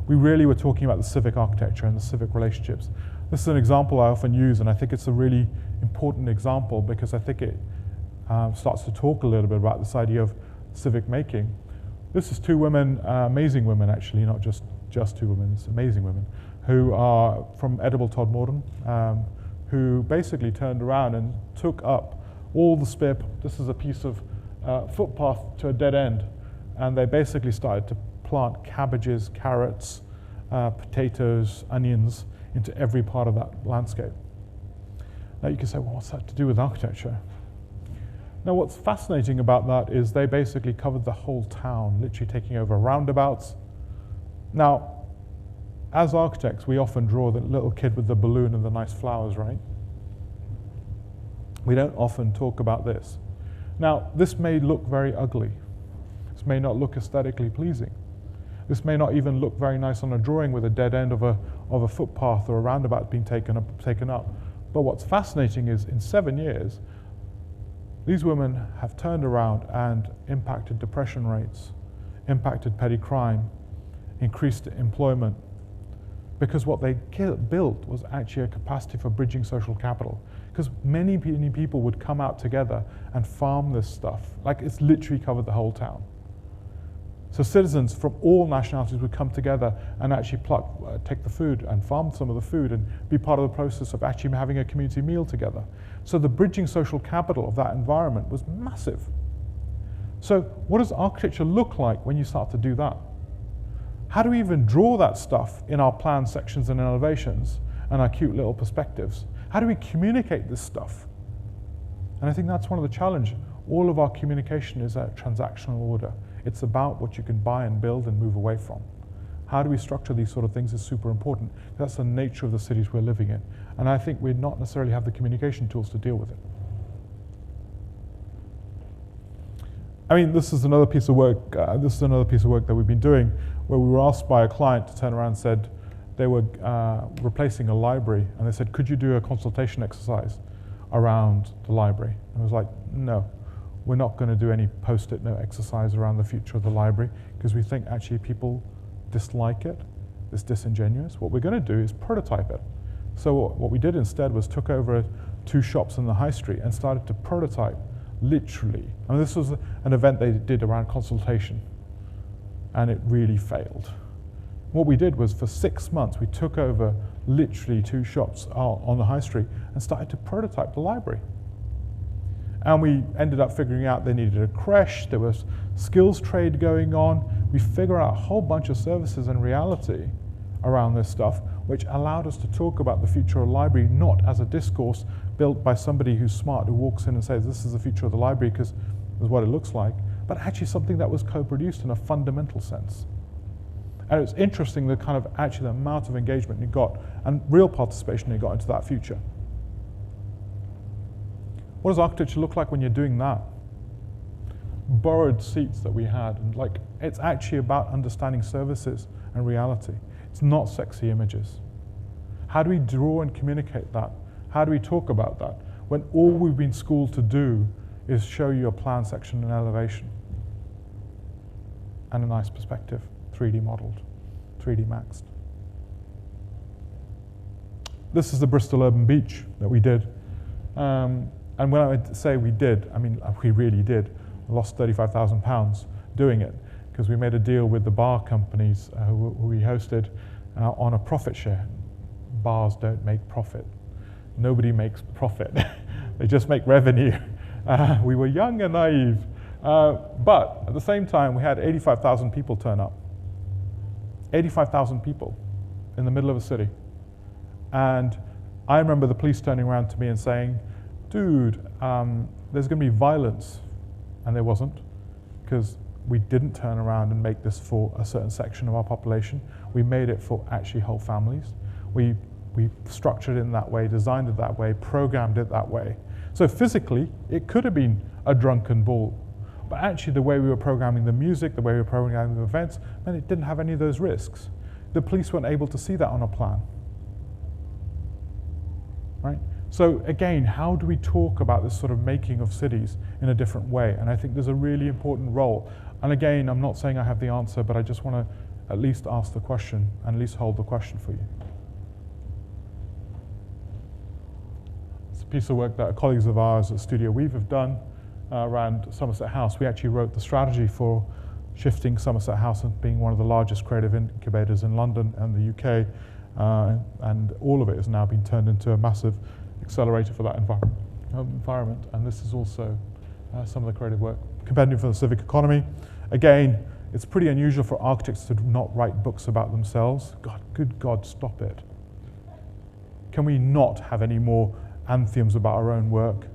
we really were talking about the civic architecture and the civic relationships. This is an example I often use, and I think it's a really important example because I think it starts to talk a little bit about this idea of civic making. This is two women, amazing women actually, not just two women, it's amazing women, who are from Edible Todmorden, who basically turned around and took up all the spare, this is a piece of footpath to a dead end, and they basically started to plant cabbages, carrots, potatoes, onions into every part of that landscape. Now you can say, well, what's that to do with architecture? Now what's fascinating about that is they basically covered the whole town, literally taking over roundabouts. Now, as architects, we often draw the little kid with the balloon and the nice flowers, right? We don't often talk about this. Now, this may look very ugly. This may not look aesthetically pleasing. This may not even look very nice on a drawing with a dead end of a footpath or a roundabout being taken up. But what's fascinating is in 7 years, these women have turned around and impacted depression rates, impacted petty crime, increased employment, because what they built was actually a capacity for bridging social capital. Because many people would come out together and farm this stuff. Like, it's literally covered the whole town. So citizens from all nationalities would come together and actually take the food and farm some of the food and be part of the process of actually having a community meal together. So the bridging social capital of that environment was massive. So what does architecture look like when you start to do that? How do we even draw that stuff in our plan sections and elevations and our cute little perspectives? How do we communicate this stuff? And I think that's one of the challenges. All of our communication is a transactional order. It's about what you can buy and build and move away from. How do we structure these sort of things is super important. That's the nature of the cities we're living in. And I think we not necessarily have the communication tools to deal with it. I mean, this is another piece of work. That we've been doing, where we were asked by a client to turn around and said they were replacing a library, and they said, "Could you do a consultation exercise around the library?" And I was like, "No, we're not going to do any post-it note exercise around the future of the library because we think actually people dislike it. It's disingenuous. What we're going to do is prototype it." So what we did instead was took over 2 shops in the high street and started to prototype. Literally. I mean, this was an event they did around consultation, and it really failed. What we did was for 6 months, we took over literally 2 shops on the high street and started to prototype the library. And we ended up figuring out they needed a creche, there was skills trade going on. We figured out a whole bunch of services and reality around this stuff, which allowed us to talk about the future of the library, not as a discourse built by somebody who's smart, who walks in and says, this is the future of the library because this is what it looks like, but actually something that was co-produced in a fundamental sense. And it's interesting the kind of actually the amount of engagement you got and real participation you got into that future. What does architecture look like when you're doing that? Borrowed seats that we had, and like, it's actually about understanding services and reality. It's not sexy images. How do we draw and communicate that? How do we talk about that when all we've been schooled to do is show you a plan section and elevation and a nice perspective, 3D modeled, 3D maxed. This is the Bristol Urban Beach that we did. And when I say we did, I mean we really did. We lost £35,000 doing it because we made a deal with the bar companies who we hosted on a profit share. Bars don't make profit. Nobody makes profit. They just make revenue. We were young and naive. But at the same time, we had 85,000 people turn up. 85,000 people in the middle of a city. And I remember the police turning around to me and saying, dude, there's going to be violence. And there wasn't, because we didn't turn around and make this for a certain section of our population. We made it for actually whole families. We structured it in that way, designed it that way, programmed it that way. So physically, it could have been a drunken ball. But actually the way we were programming the music, the way we were programming the events, meant it didn't have any of those risks. The police weren't able to see that on a plan. Right? So again, how do we talk about this sort of making of cities in a different way? And I think there's a really important role. And again, I'm not saying I have the answer, but I just want to at least ask the question and at least hold the question for you. It's a piece of work that colleagues of ours at Studio Weave have done around Somerset House. We actually wrote the strategy for shifting Somerset House and being one of the largest creative incubators in London and the UK. And all of it has now been turned into a massive accelerator for that environment. And this is also some of the creative work. Compendium for the Civic Economy. Again, it's pretty unusual for architects to not write books about themselves. God, good God, stop it. Can we not have any more anthems about our own work?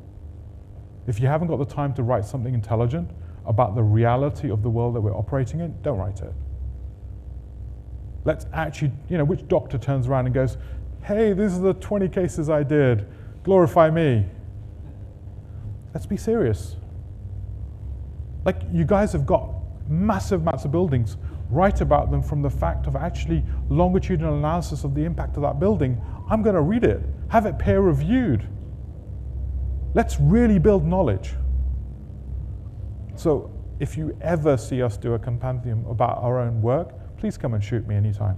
If you haven't got the time to write something intelligent about the reality of the world that we're operating in, don't write it. Let's actually, which doctor turns around and goes, hey, these are the 20 cases I did, glorify me. Let's be serious. Like, you guys have got massive amounts of buildings. Write about them from the fact of actually longitudinal analysis of the impact of that building. I'm going to read it, have it peer reviewed. Let's really build knowledge. So if you ever see us do a compendium about our own work, please come and shoot me anytime.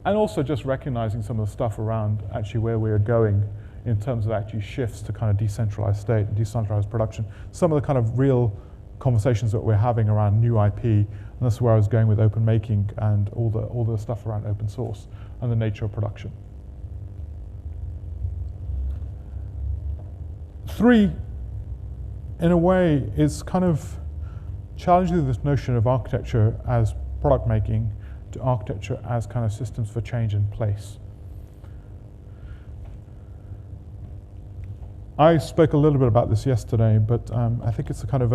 And also just recognizing some of the stuff around actually where we're going in terms of actually shifts to kind of decentralized state, decentralized production. Some of the kind of real conversations that we're having around new IP, and that's where I was going with open making and all the stuff around open source and the nature of production. 3, in a way, is kind of challenging this notion of architecture as product making to architecture as kind of systems for change in place. I spoke a little bit about this yesterday, but I think it's a kind of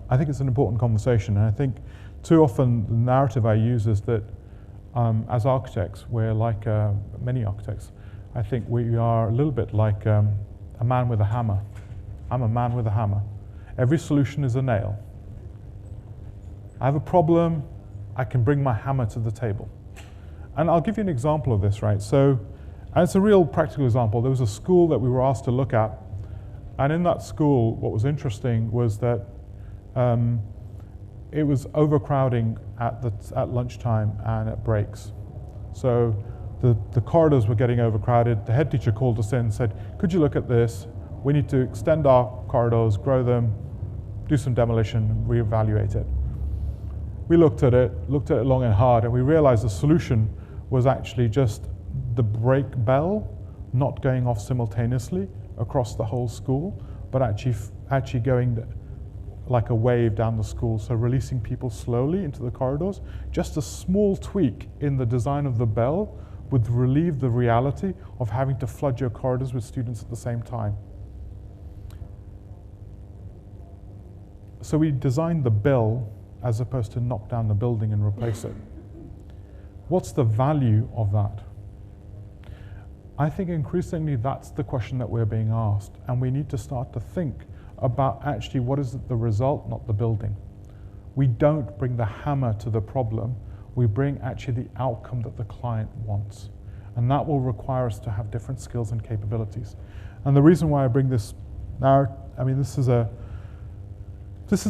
I think it's an important conversation, and I think too often the narrative I use is that as architects, we're like many architects. I think we are a little bit like a man with a hammer. I'm a man with a hammer. Every solution is a nail. I have a problem, I can bring my hammer to the table. And I'll give you an example of this, right? So, and it's a real practical example. There was a school that we were asked to look at, and in that school, what was interesting was that it was overcrowding at lunchtime and at breaks. So the corridors were getting overcrowded. The head teacher called us in and said, could you look at this? We need to extend our corridors, grow them, do some demolition, reevaluate it. We looked at it long and hard, and we realized the solution was actually just the brake bell not going off simultaneously across the whole school, but actually going like a wave down the school, so releasing people slowly into the corridors. Just a small tweak in the design of the bell would relieve the reality of having to flood your corridors with students at the same time. So we designed the bell as opposed to knock down the building and replace it. What's the value of that? I think increasingly that's the question that we're being asked, and we need to start to think about actually what is the result, not the building. We don't bring the hammer to the problem, we bring actually the outcome that the client wants. And that will require us to have different skills and capabilities. And the reason why I bring this now, I mean, this is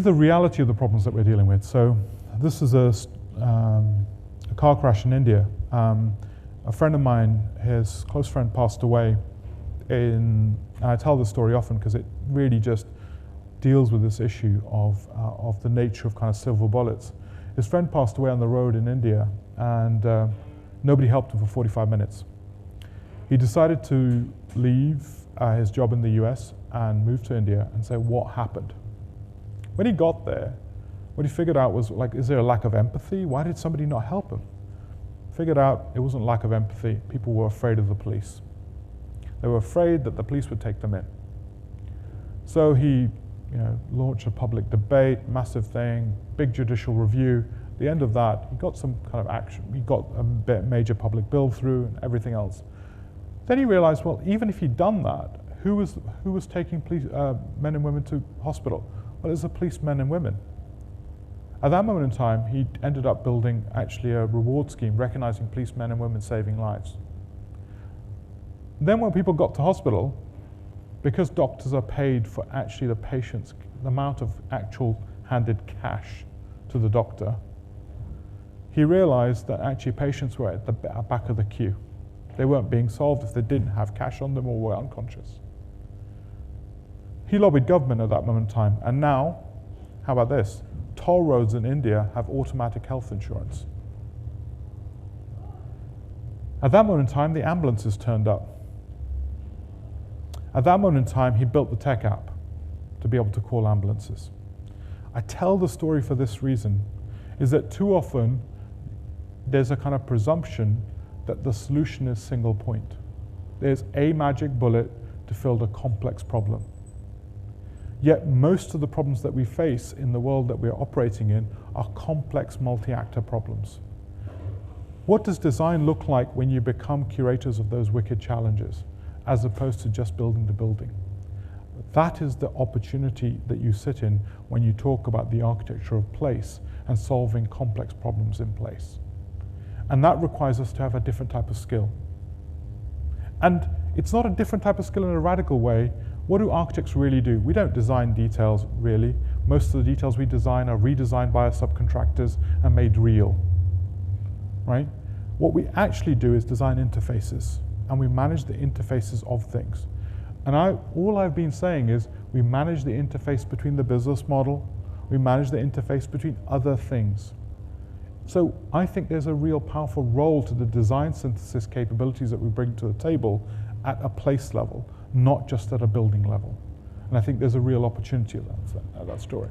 the reality of the problems that we're dealing with. So this is a car crash in India. A friend of mine, his close friend passed away and I tell this story often because it really just deals with this issue of the nature of kind of silver bullets. His friend passed away on the road in India, and nobody helped him for 45 minutes. He decided to leave his job in the US and move to India and say, what happened? When he got there, what he figured out was, like, is there a lack of empathy? Why did somebody not help him? Figured out it wasn't lack of empathy. People were afraid of the police. They were afraid that the police would take them in. So he launched a public debate, massive thing, big judicial review. At the end of that, he got some kind of action. He got a major public bill through and everything else. Then he realized, well, even if he'd done that, who was taking police, men and women to hospital? Well, it was the policemen and women. At that moment in time, he ended up building actually a reward scheme recognizing policemen and women saving lives. Then when people got to hospital, because doctors are paid for actually the patient's, the amount of actual handed cash to the doctor, he realized that actually patients were at the back of the queue. They weren't being solved if they didn't have cash on them or were unconscious. He lobbied government at that moment in time, and now, how about this? Toll roads in India have automatic health insurance. At that moment in time, the ambulances turned up. At that moment in time, he built the tech app to be able to call ambulances. I tell the story for this reason, is that too often there's a kind of presumption that the solution is single point. There's a magic bullet to fill a complex problem. Yet most of the problems that we face in the world that we're operating in are complex multi-actor problems. What does design look like when you become curators of those wicked challenges, as opposed to just building the building? That is the opportunity that you sit in when you talk about the architecture of place and solving complex problems in place. And that requires us to have a different type of skill. And it's not a different type of skill in a radical way. What do architects really do? We don't design details, really. Most of the details we design are redesigned by our subcontractors and made real, right? What we actually do is design interfaces, and we manage the interfaces of things. And all I've been saying is we manage the interface between the business model, we manage the interface between other things. So I think there's a real powerful role to the design synthesis capabilities that we bring to the table at a place level, not just at a building level. And I think there's a real opportunity at that story.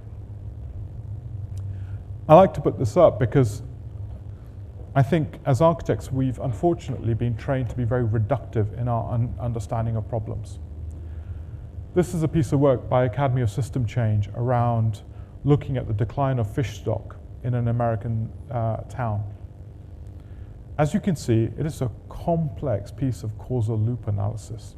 I like to put this up because I think as architects, we've unfortunately been trained to be very reductive in our understanding of problems. This is a piece of work by Academy of System Change around looking at the decline of fish stock in an American town. As you can see, it is a complex piece of causal loop analysis.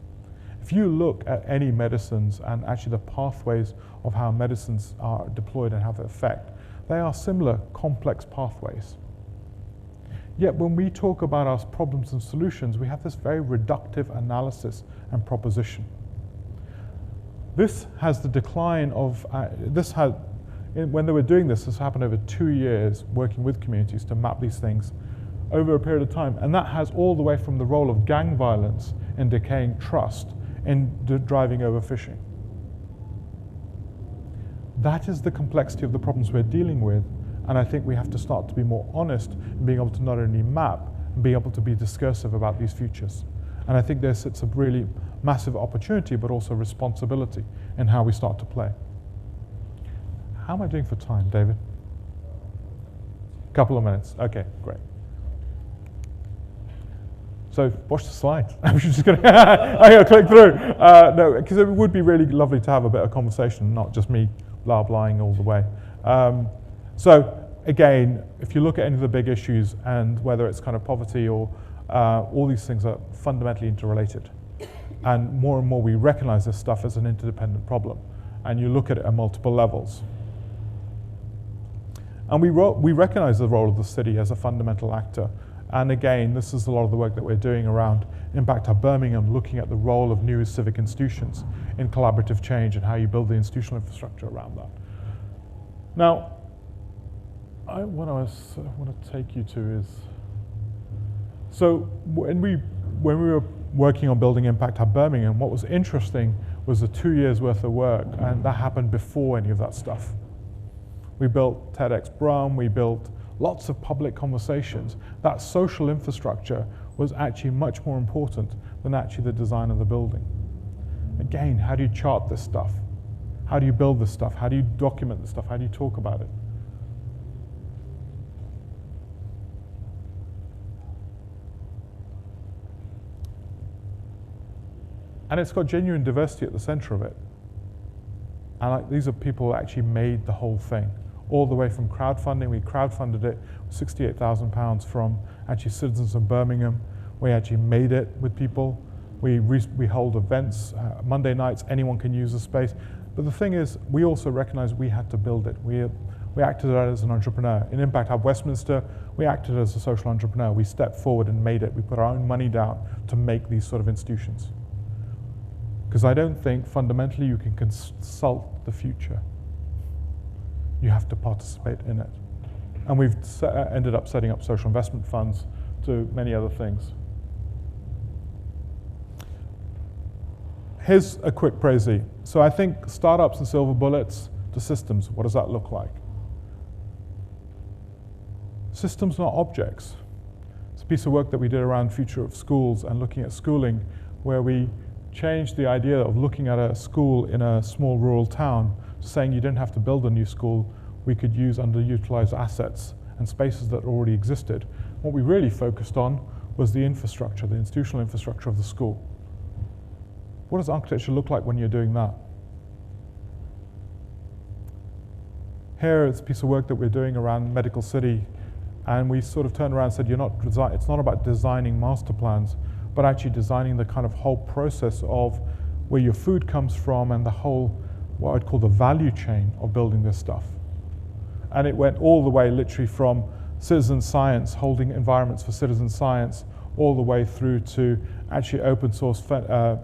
If you look at any medicines and actually the pathways of how medicines are deployed and have an effect, they are similar complex pathways. Yet when we talk about our problems and solutions, we have this very reductive analysis and proposition. This has the decline of, when they were doing this happened over 2 years working with communities to map these things over a period of time. And that has all the way from the role of gang violence in decaying trust in driving overfishing. That is the complexity of the problems we're dealing with. And I think we have to start to be more honest in being able to not only map, and be able to be discursive about these futures. And I think there sits a really massive opportunity, but also responsibility in how we start to play. How am I doing for time, David? Couple of minutes. Okay, great. So watch the slides. I'm just going to click through. No, because it would be really lovely to have a bit of conversation, not just me blah-blahing all the way. So again, if you look at any of the big issues and whether it's kind of poverty or all these things are fundamentally interrelated. And more we recognize this stuff as an interdependent problem. And you look at it at multiple levels. And we recognize the role of the city as a fundamental actor. And again, this is a lot of the work that we're doing around Impact Hub Birmingham, looking at the role of new civic institutions in collaborative change and how you build the institutional infrastructure around that. Now, what I want to take you to is, so when we were working on building Impact Hub Birmingham, what was interesting was the 2 years worth of work, and that happened before any of that stuff. We built TEDx Brum, we built lots of public conversations. That social infrastructure was actually much more important than actually the design of the building. Again, how do you chart this stuff? How do you build this stuff? How do you document this stuff? How do you talk about it? And it's got genuine diversity at the center of it. And these are people who actually made the whole thing, all the way from crowdfunding. We crowdfunded it, £68,000 from actually citizens of Birmingham. We actually made it with people. We hold events, Monday nights, anyone can use the space. But the thing is, we also recognize we had to build it. we acted as an entrepreneur. In Impact Hub Westminster, we acted as a social entrepreneur. We stepped forward and made it. We put our own money down to make these sort of institutions. Because I don't think fundamentally you can consult the future. You have to participate in it. And we've ended up setting up social investment funds to many other things. Here's a quick précis. So I think startups and silver bullets to systems, what does that look like? Systems, not objects. It's a piece of work that we did around future of schools and looking at schooling, where we changed the idea of looking at a school in a small rural town, saying you didn't have to build a new school, we could use underutilized assets and spaces that already existed. What we really focused on was the infrastructure, the institutional infrastructure of the school. What does architecture look like when you're doing that? Here it's a piece of work that we're doing around Medical City, and we sort of turned around and said, it's not about designing master plans, but actually designing the kind of whole process of where your food comes from and the whole, what I'd call the value chain of building this stuff. And it went all the way literally from citizen science, holding environments for citizen science, all the way through to actually open source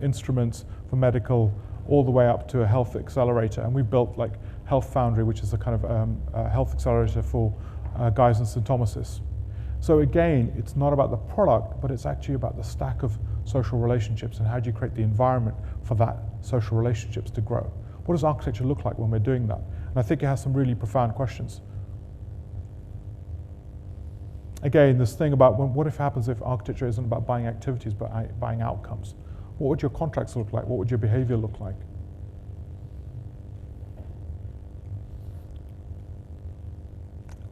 instruments for medical, all the way up to a health accelerator. And we built like Health Foundry, which is a kind of health accelerator for Guy's and St. Thomas's. So again, it's not about the product, but it's actually about the stack of social relationships and how do you create the environment for that social relationships to grow. What does architecture look like when we're doing that? And I think it has some really profound questions. Again, this thing about what happens if architecture isn't about buying activities, but buying outcomes? What would your contracts look like? What would your behavior look like?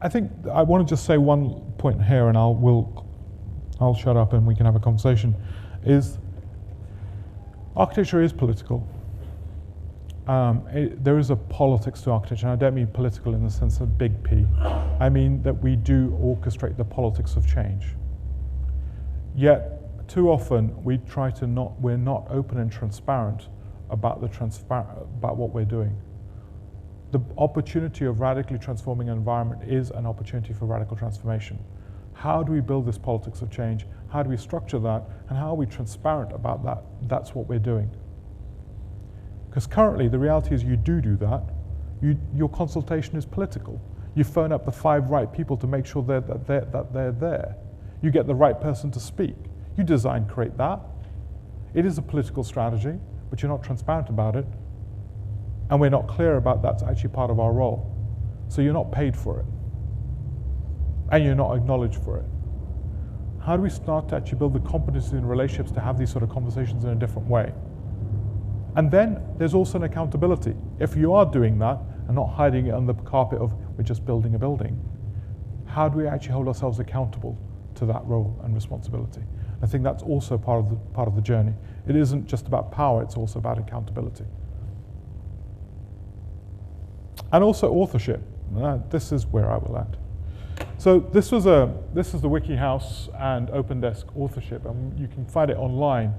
I think I want to just say one point here, and I'll shut up and we can have a conversation, is architecture is political. There is a politics to architecture, and I don't mean political in the sense of big P. I mean that we do orchestrate the politics of change. Yet, too often, we're not open and transparent about what we're doing. The opportunity of radically transforming an environment is an opportunity for radical transformation. How do we build this politics of change? How do we structure that? And how are we transparent about that? That's what we're doing. Because currently, the reality is you do that. Your consultation is political. You phone up the 5 right people to make sure that they're there. You get the right person to speak. You design, create that. It is a political strategy, but you're not transparent about it. And we're not clear about that's actually part of our role. So you're not paid for it. And you're not acknowledged for it. How do we start to actually build the competency in relationships to have these sort of conversations in a different way? And then there's also an accountability. If you are doing that and not hiding it under the carpet of we're just building a building, how do we actually hold ourselves accountable to that role and responsibility? I think that's also part of the journey. It isn't just about power, it's also about accountability. And also authorship. This is where I will end. So this is the WikiHouse and OpenDesk authorship, and you can find it online.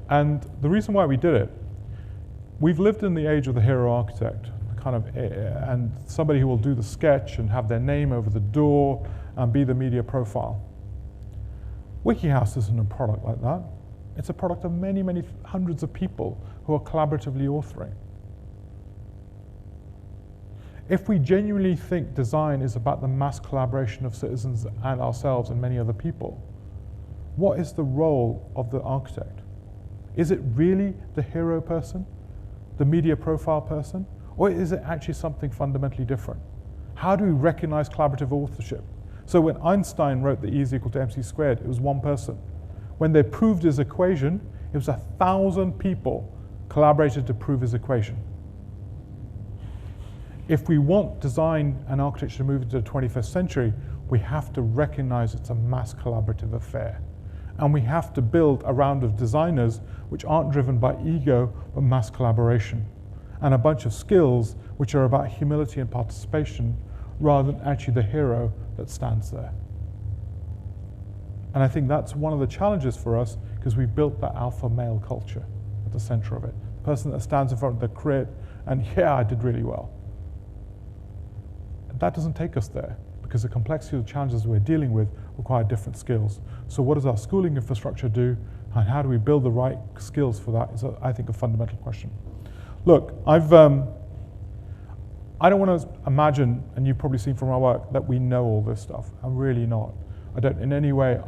And the reason why we did it, we've lived in the age of the hero architect, and somebody who will do the sketch and have their name over the door and be the media profile. WikiHouse isn't a product like that. It's a product of many, many hundreds of people who are collaboratively authoring. If we genuinely think design is about the mass collaboration of citizens and ourselves and many other people, what is the role of the architect? Is it really the hero person, the media profile person, or is it actually something fundamentally different? How do we recognize collaborative authorship? So when Einstein wrote that E is equal to mc squared, it was one person. When they proved his equation, it was 1,000 people collaborated to prove his equation. If we want design and architecture to move into the 21st century, we have to recognize it's a mass collaborative affair. And we have to build a round of designers which aren't driven by ego, but mass collaboration. And a bunch of skills which are about humility and participation, rather than actually the hero that stands there. And I think that's one of the challenges for us, because we've built that alpha male culture at the center of it. The person that stands in front of the crit, and yeah, I did really well. that doesn't take us there, because the complexity of the challenges we're dealing with require different skills. So what does our schooling infrastructure do, and how do we build the right skills for that is, I think, a fundamental question. Look, I don't want to imagine, and you've probably seen from our work, that we know all this stuff. I'm really not. I don't in any way.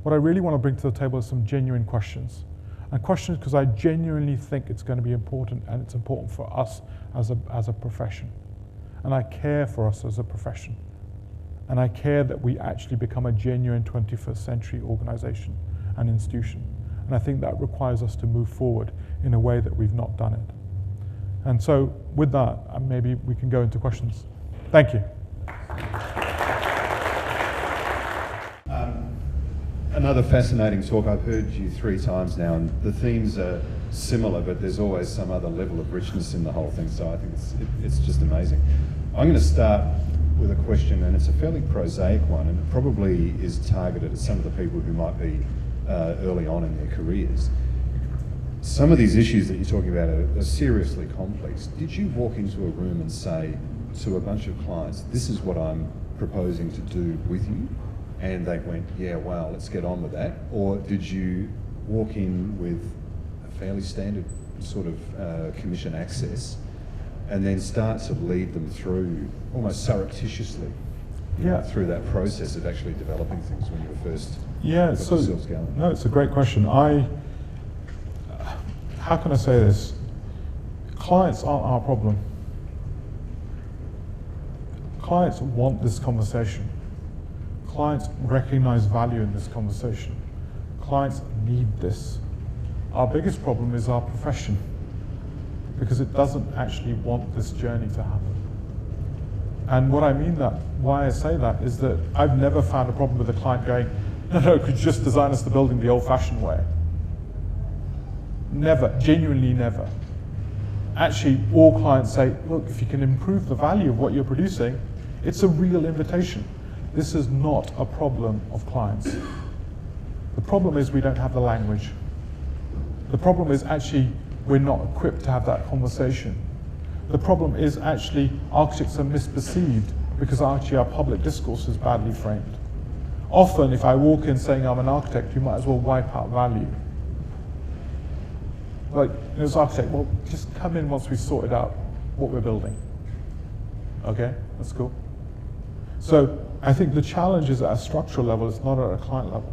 What I really want to bring to the table is some genuine questions. And questions because I genuinely think it's going to be important, and it's important for us as a profession. And I care for us as a profession. And I care that we actually become a genuine 21st century organization and institution. And I think that requires us to move forward in a way that we've not done it. And so with that, maybe we can go into questions. Thank you. Another fascinating talk. I've heard you 3 times now, and the themes are similar, but there's always some other level of richness in the whole thing, so I think it's just amazing. I'm going to start with a question, and it's a fairly prosaic one, and it probably is targeted at some of the people who might be early on in their careers. Some of these issues that you're talking about are seriously complex. Did you walk into a room and say to a bunch of clients, this is what I'm proposing to do with you? And they went, yeah, well, let's get on with that? Or did you walk in with a fairly standard sort of commission access and then start to lead them through, almost surreptitiously, through that process of actually developing things when you were first putting yourselves going? No, it's a great question. How can I say this? Clients aren't our problem. Clients want this conversation. Clients recognize value in this conversation. Clients need this. Our biggest problem is our profession, because it doesn't actually want this journey to happen. And what I mean why I say that is that I've never found a problem with a client going, no, could you just design us the building the old-fashioned way? Never, genuinely never. Actually, all clients say, look, if you can improve the value of what you're producing, it's a real invitation. This is not a problem of clients. The problem is we don't have the language. The problem is actually we're not equipped to have that conversation. The problem is actually architects are misperceived because actually our public discourse is badly framed. Often if I walk in saying I'm an architect, you might as well wipe out value. Like, as an architect, well, just come in once we've sorted out what we're building. Okay, that's cool. So I think the challenge is at a structural level, it's not at a client level.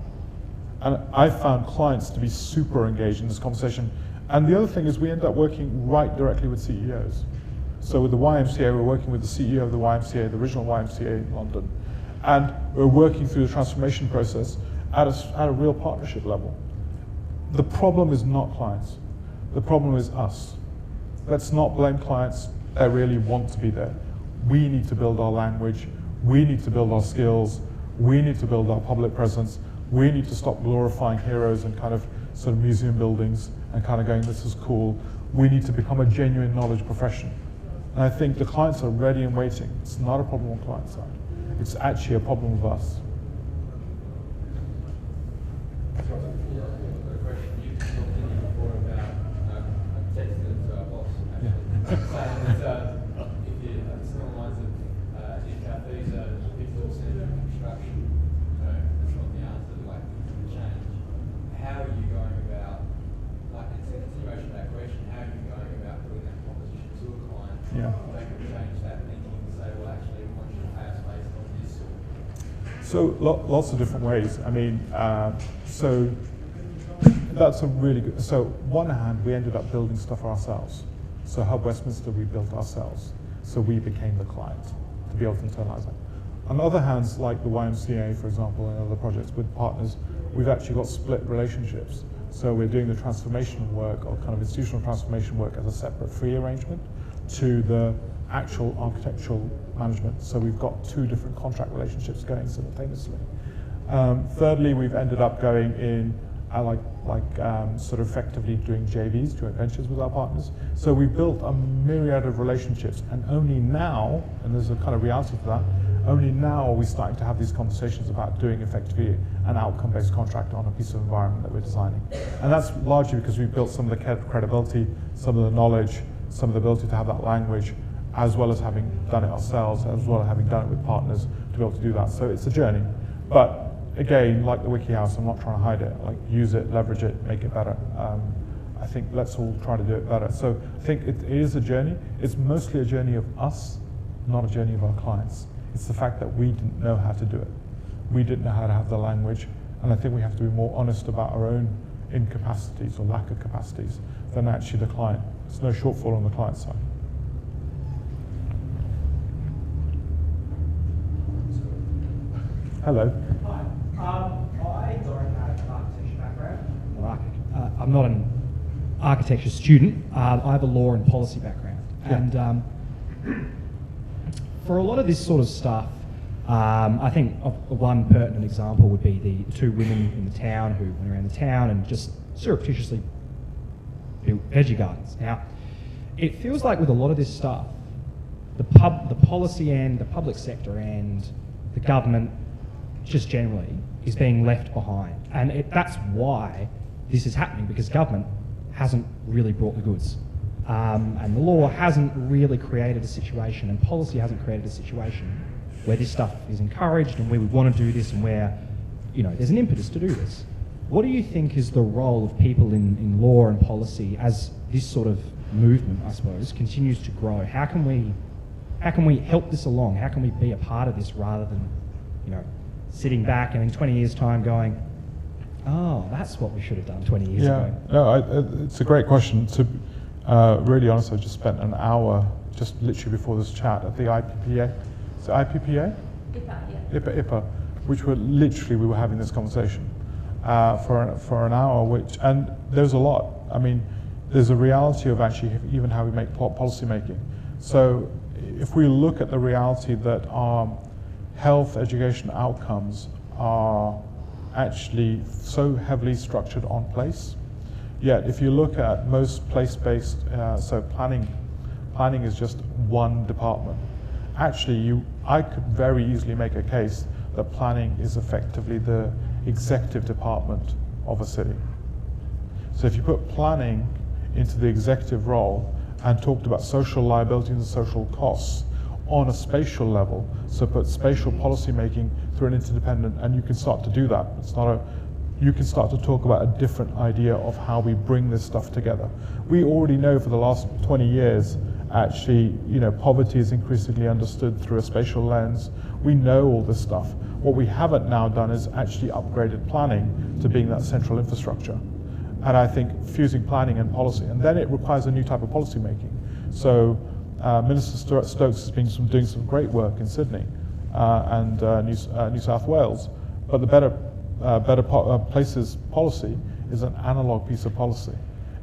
And I found clients to be super engaged in this conversation. And the other thing is we end up working right directly with CEOs. So with the YMCA, we're working with the CEO of the YMCA, the original YMCA in London. And we're working through the transformation process at a real partnership level. The problem is not clients. The problem is us. Let's not blame clients. They really want to be there. We need to build our language. We need to build our skills. We need to build our public presence. We need to stop glorifying heroes and kind of sort of museum buildings and kind of going, this is cool. We need to become a genuine knowledge profession. And I think the clients are ready and waiting. It's not a problem on client side. It's actually a problem with us. So lots of different ways. I mean, so that's a really good. So one hand, we ended up building stuff ourselves. So Hub Westminster, we built ourselves. So we became the client to be able to internalize that. On other hands, like the YMCA, for example, and other projects with partners, we've actually got split relationships. So we're doing the transformation work, or kind of institutional transformation work, as a separate fee arrangement to the actual architectural management. So we've got 2 different contract relationships going simultaneously. Thirdly, we've ended up going in sort of effectively doing JVs, joint ventures with our partners. So we've built a myriad of relationships, and only now, and there's a kind of reality to that, only now are we starting to have these conversations about doing effectively an outcome-based contract on a piece of environment that we're designing. And that's largely because we've built some of the credibility, some of the knowledge, some of the ability to have that language, as well as having done it ourselves, as well as having done it with partners to be able to do that. So it's a journey. But again, like the Wiki House, I'm not trying to hide it. Like, use it, leverage it, make it better. I think let's all try to do it better. So I think it is a journey. It's mostly a journey of us, not a journey of our clients. It's the fact that we didn't know how to do it. We didn't know how to have the language, and I think we have to be more honest about our own incapacities or lack of capacities than actually the client. There's no shortfall on the client side. Hello. Hi. I don't have an architecture background. I'm not an architecture student. I have a law and policy background. Yeah. And for a lot of this sort of stuff, I think one pertinent example would be the two women in the town who went around the town and just surreptitiously built veggie gardens. Now, it feels like with a lot of this stuff, the policy end, the public sector end, the government just generally is being left behind. And that's why this is happening, because government hasn't really brought the goods. And the law hasn't really created a situation, and policy hasn't created a situation where this stuff is encouraged and where we want to do this and where, you know, there's an impetus to do this. What do you think is the role of people in law and policy as this sort of movement, I suppose, continues to grow? How can we help this along? How can we be a part of this rather than, you know, sitting back and in 20 years' time going, oh, that's what we should have done 20 years ago? No, it's a great question. To really honest, I just spent an hour just literally before this chat at the IPPA. Is it IPPA? IPA, which we were having this conversation for an hour, and there's a lot. I mean, there's a reality of actually even how we make policy making. So if we look at the reality that our health education outcomes are actually so heavily structured on place, yet if you look at most place-based, so planning is just one department. Actually, I could very easily make a case that planning is effectively the executive department of a city. So if you put planning into the executive role and talked about social liabilities and social costs on a spatial level, so put spatial policy making through an interdependent, and you can start to do that. You can start to talk about a different idea of how we bring this stuff together. We already know for the last 20 years, actually, you know, poverty is increasingly understood through a spatial lens. We know all this stuff. What we haven't now done is actually upgraded planning to being that central infrastructure. And I think fusing planning and policy, and then it requires a new type of policy making. So Minister Stokes has been doing some great work in Sydney and New South Wales, but the Better Places policy is an analog piece of policy.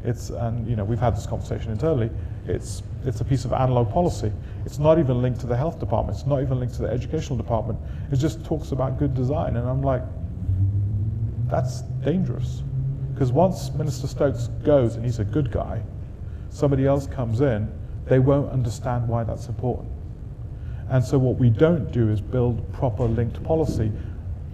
And you know, we've had this conversation internally. It's a piece of analog policy. It's not even linked to the health department. It's not even linked to the educational department. It just talks about good design, and I'm like, that's dangerous. Because once Minister Stokes goes, and he's a good guy, somebody else comes in, they won't understand why that's important. And so what we don't do is build proper linked policy.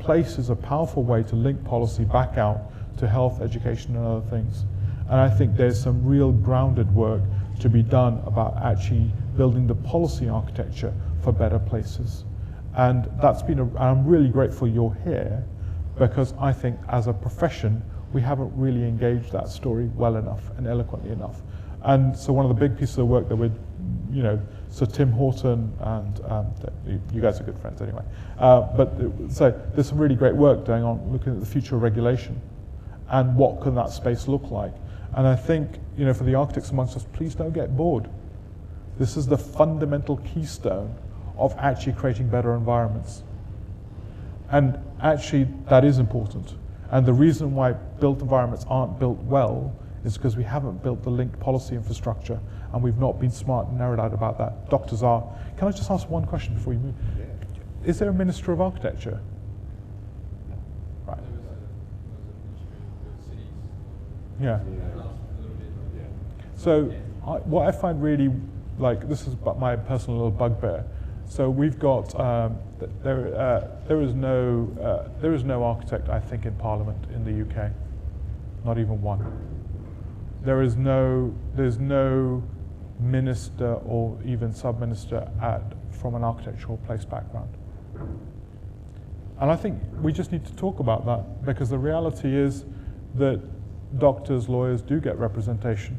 Place is a powerful way to link policy back out to health, education, and other things. And I think there's some real grounded work to be done about actually building the policy architecture for better places. And I'm really grateful you're here, because I think as a profession, we haven't really engaged that story well enough and eloquently enough. And so one of the big pieces of work that so Tim Horton and you guys are good friends anyway. So there's some really great work going on looking at the future of regulation and what can that space look like. And I think, you know, for the architects amongst us, please don't get bored. This is the fundamental keystone of actually creating better environments. And actually, that is important. And the reason why built environments aren't built well is because we haven't built the linked policy infrastructure, and we've not been smart and narrowed out about that. Doctors are. Can I just ask one question before you move? Yeah. Is there a Minister of Architecture? Right. Yeah. So what I find really, like, this is my personal little bugbear. So we've got there is no architect, I think, in Parliament in the UK, not even one. There's no minister or even sub-minister from an architectural place background. And I think we just need to talk about that, because the reality is that doctors, lawyers do get representation,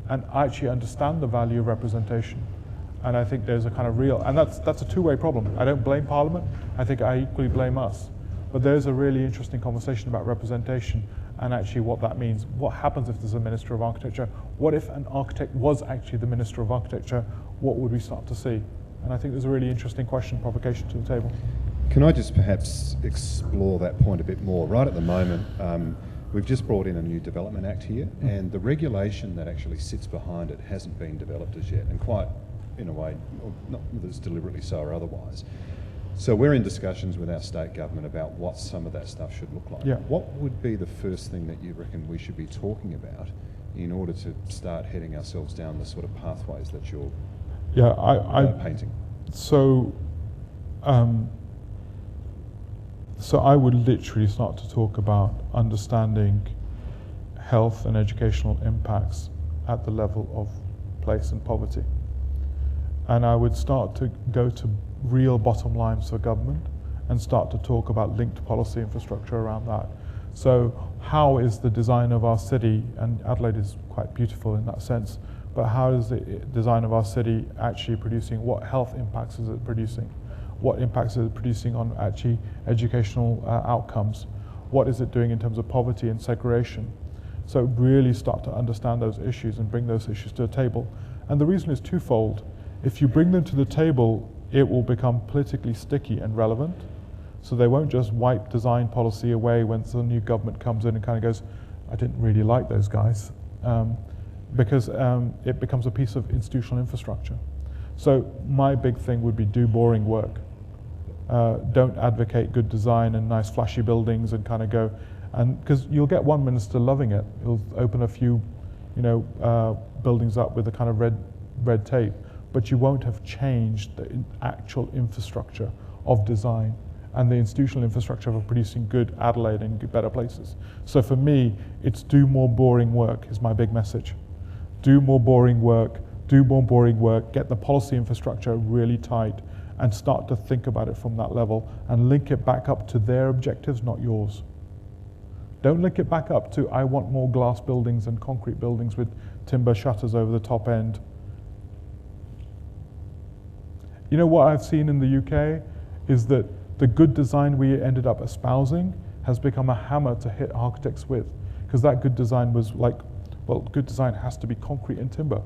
and actually understand the value of representation. And I think there's a kind of real, and that's a two-way problem. I don't blame Parliament, I think I equally blame us. But there's a really interesting conversation about representation and actually what that means. What happens if there's a Minister of Architecture? What if an architect was actually the Minister of Architecture? What would we start to see? And I think there's a really interesting question, provocation to the table. Can I just perhaps explore that point a bit more? Right at the moment, we've just brought in a new Development Act here, and the regulation that actually sits behind it hasn't been developed as yet, and quite, in a way, not whether it's deliberately so or otherwise. So we're in discussions with our state government about what some of that stuff should look like. Yeah. What would be the first thing that you reckon we should be talking about in order to start heading ourselves down the sort of pathways that you're painting? So I would literally start to talk about understanding health and educational impacts at the level of place and poverty. And I would start to go to real bottom lines for government and start to talk about linked policy infrastructure around that. So how is the design of our city, and Adelaide is quite beautiful in that sense, but how is the design of our city actually producing, what health impacts is it producing? What impacts is it producing on actually educational outcomes? What is it doing in terms of poverty and segregation? So really start to understand those issues and bring those issues to the table. And the reason is twofold. If you bring them to the table, it will become politically sticky and relevant. So they won't just wipe design policy away when the new government comes in and kind of goes, I didn't really like those guys, because it becomes a piece of institutional infrastructure. So my big thing would be do boring work. Don't advocate good design and nice flashy buildings and kind of go, and because you'll get one minister loving it, he'll open a few, buildings up with a kind of red tape, but you won't have changed the actual infrastructure of design and the institutional infrastructure of producing good Adelaide and better places. So for me, it's do more boring work is my big message. Do more boring work, get the policy infrastructure really tight, and start to think about it from that level and link it back up to their objectives, not yours. Don't link it back up to, I want more glass buildings and concrete buildings with timber shutters over the top end. You know what I've seen in the UK is that the good design we ended up espousing has become a hammer to hit architects with, because that good design was like, well, good design has to be concrete and timber.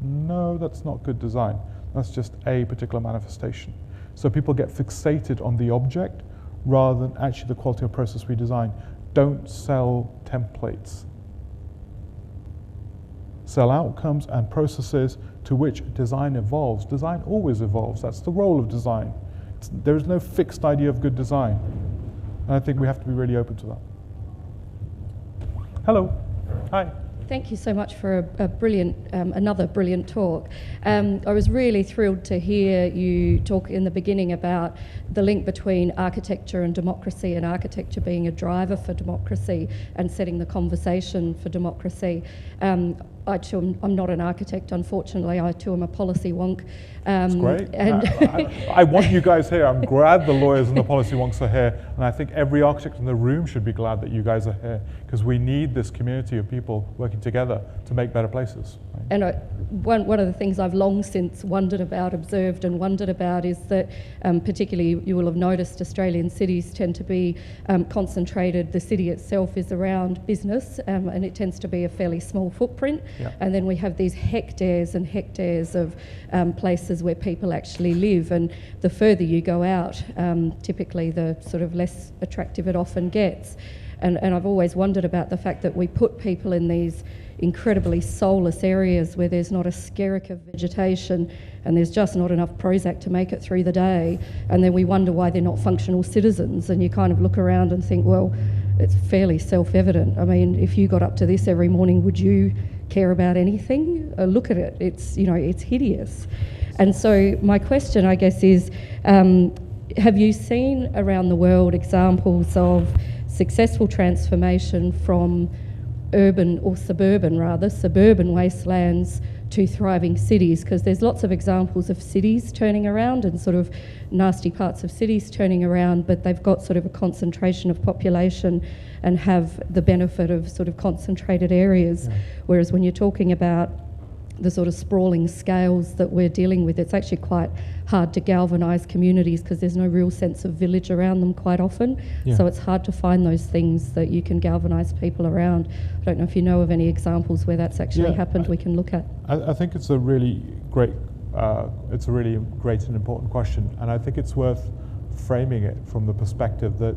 No, that's not good design. That's just a particular manifestation. So people get fixated on the object rather than actually the quality of process we design. Don't sell templates. Sell outcomes and processes to which design evolves. Design always evolves. That's the role of design. There is no fixed idea of good design. And I think we have to be really open to that. Hello. Hi. Thank you so much for a brilliant, another brilliant talk. I was really thrilled to hear you talk in the beginning about the link between architecture and democracy, and architecture being a driver for democracy and setting the conversation for democracy. I too I'm not an architect, unfortunately. I too am a policy wonk. It's great. And I want you guys here. I'm glad the lawyers and the policy wonks are here, and I think every architect in the room should be glad that you guys are here, because we need this community of people working together to make better places. Right? And one of the things I've long since observed and wondered about is that particularly you will have noticed Australian cities tend to be concentrated. The city itself is around business, and it tends to be a fairly small footprint. Yeah. And then we have these hectares and hectares of places where people actually live, and the further you go out, typically the sort of less attractive it often gets. And I've always wondered about the fact that we put people in these incredibly soulless areas where there's not a skerrick of vegetation and there's just not enough Prozac to make it through the day, and then we wonder why they're not functional citizens, and you kind of look around and think, well, it's fairly self-evident. I mean, if you got up to this every morning, would you care about anything? Look at it, it's hideous. And so my question, I guess, is have you seen around the world examples of successful transformation from suburban wastelands to thriving cities, because there's lots of examples of cities turning around and sort of nasty parts of cities turning around, but they've got sort of a concentration of population and have the benefit of sort of concentrated areas. Yeah. Whereas when you're talking about the sort of sprawling scales that we're dealing with, it's actually quite hard to galvanise communities because there's no real sense of village around them quite often. Yeah. So it's hard to find those things that you can galvanise people around. I don't know if you know of any examples where that's actually happened we can look at. I think it's a really great and important question, and I think it's worth framing it from the perspective that,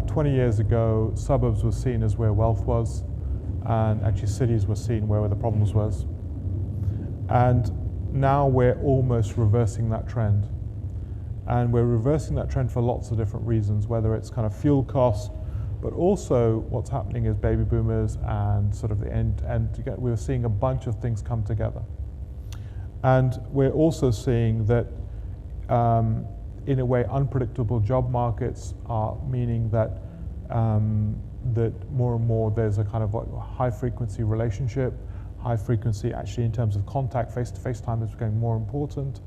20 years ago, suburbs were seen as where wealth was, and actually cities were seen where the problems was. And now we're almost reversing that trend. And we're reversing that trend for lots of different reasons, whether it's kind of fuel costs, but also what's happening is baby boomers and sort of the end, and we're seeing a bunch of things come together. And we're also seeing that, in a way, unpredictable job markets are meaning that that more and more there's a kind of like high frequency relationship, high frequency actually in terms of contact, face-to-face time is becoming more important.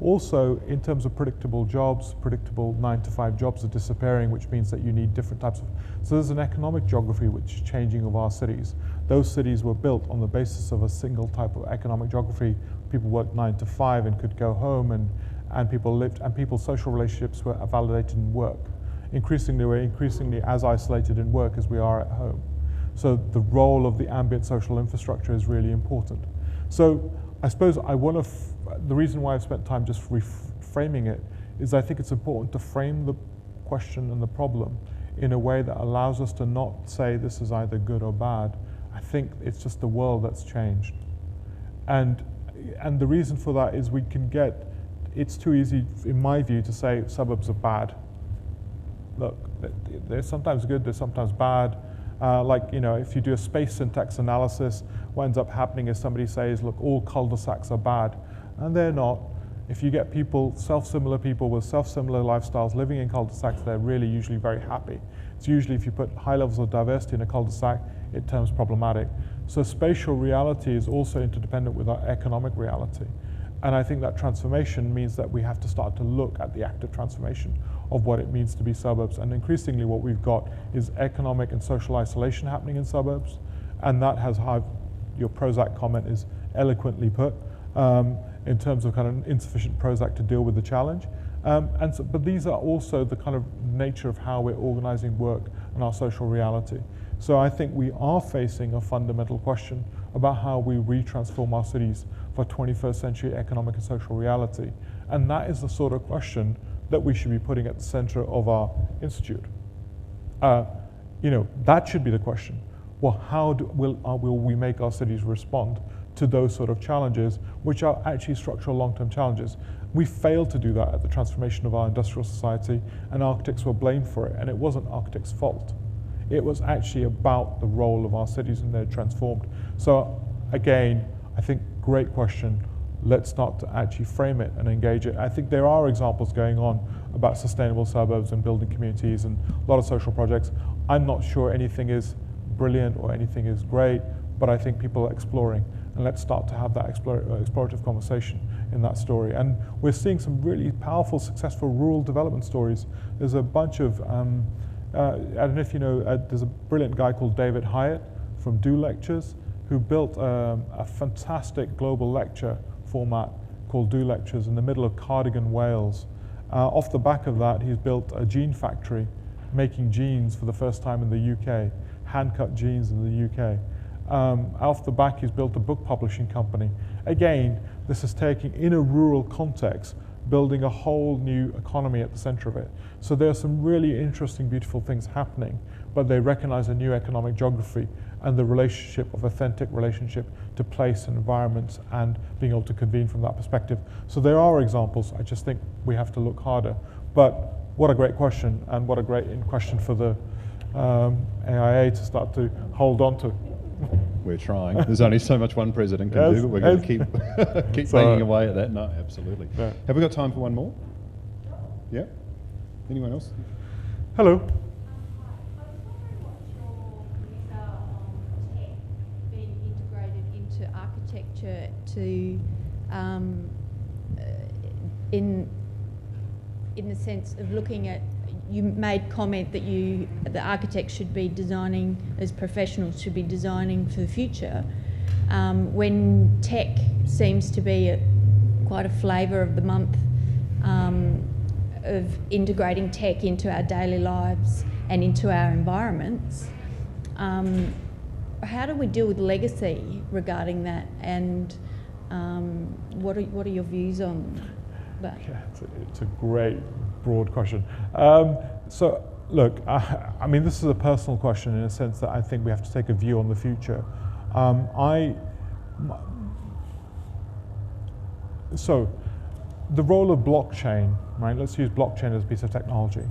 Also, in terms of predictable jobs, predictable 9-to-5 jobs are disappearing, which means that you need different types of, so there's an economic geography which is changing of our cities. Those cities were built on the basis of a single type of economic geography. People worked 9 to 5 and could go home, and people lived, and people's social relationships were validated in work. We're increasingly as isolated in work as we are at home. So the role of the ambient social infrastructure is really important. So I suppose the reason why I've spent time just reframing it is I think it's important to frame the question and the problem in a way that allows us to not say this is either good or bad. I think it's just the world that's changed. And the reason for that is it's too easy, in my view, to say suburbs are bad. Look, they're sometimes good, they're sometimes bad. If you do a space syntax analysis, what ends up happening is somebody says, look, all cul-de-sacs are bad. And they're not. If you get self-similar people with self-similar lifestyles living in cul-de-sacs, they're really usually very happy. It's usually if you put high levels of diversity in a cul-de-sac, it turns problematic. So spatial reality is also interdependent with our economic reality. And I think that transformation means that we have to start to look at the active transformation of what it means to be suburbs. And increasingly what we've got is economic and social isolation happening in suburbs. And that has your Prozac comment is eloquently put in terms of kind of insufficient Prozac to deal with the challenge. But these are also the kind of nature of how we're organizing work and our social reality. So I think we are facing a fundamental question about how we retransform our cities for 21st century economic and social reality. And that is the sort of question that we should be putting at the center of our institute. That should be the question. Well, how will we make our cities respond to those sort of challenges, which are actually structural long-term challenges? We failed to do that at the transformation of our industrial society, and architects were blamed for it, and it wasn't architects' fault. It was actually about the role of our cities and they're transformed. So again, I think great question. Let's start to actually frame it and engage it. I think there are examples going on about sustainable suburbs and building communities and a lot of social projects. I'm not sure anything is brilliant or anything is great, but I think people are exploring, and let's start to have that explorative conversation in that story. And we're seeing some really powerful, successful rural development stories. There's a bunch of, I don't know if you know, there's a brilliant guy called David Hyatt from Do Lectures, who built a fantastic global lecture format called Do Lectures in the middle of Cardigan, Wales. Off the back of that, he's built a gene factory making jeans for the first time in the UK, hand-cut jeans in the UK. Off the back, he's built a book publishing company. Again, this is taking, in a rural context, building a whole new economy at the center of it. So there are some really interesting, beautiful things happening, but they recognize a new economic geography and the relationship of authentic relationship to place and environments and being able to convene from that perspective. So there are examples. I just think we have to look harder. But what a great question, and what a great question for the AIA to start to hold on to. We're trying. There's only so much one president can do, but we're going to keep banging away at that. No, absolutely. Yeah. Have we got time for one more? Yeah? Anyone else? Hello. to, in the sense of looking at, you made comment that the architects should be designing, as professionals should be designing for the future. When tech seems to be quite a flavour of the month, of integrating tech into our daily lives and into our environments, how do we deal with legacy regarding that, and what are your views on that? Yeah, it's a great broad question. So look, I mean, this is a personal question in a sense that I think we have to take a view on the future. So the role of blockchain, right? Let's use blockchain as a piece of technology.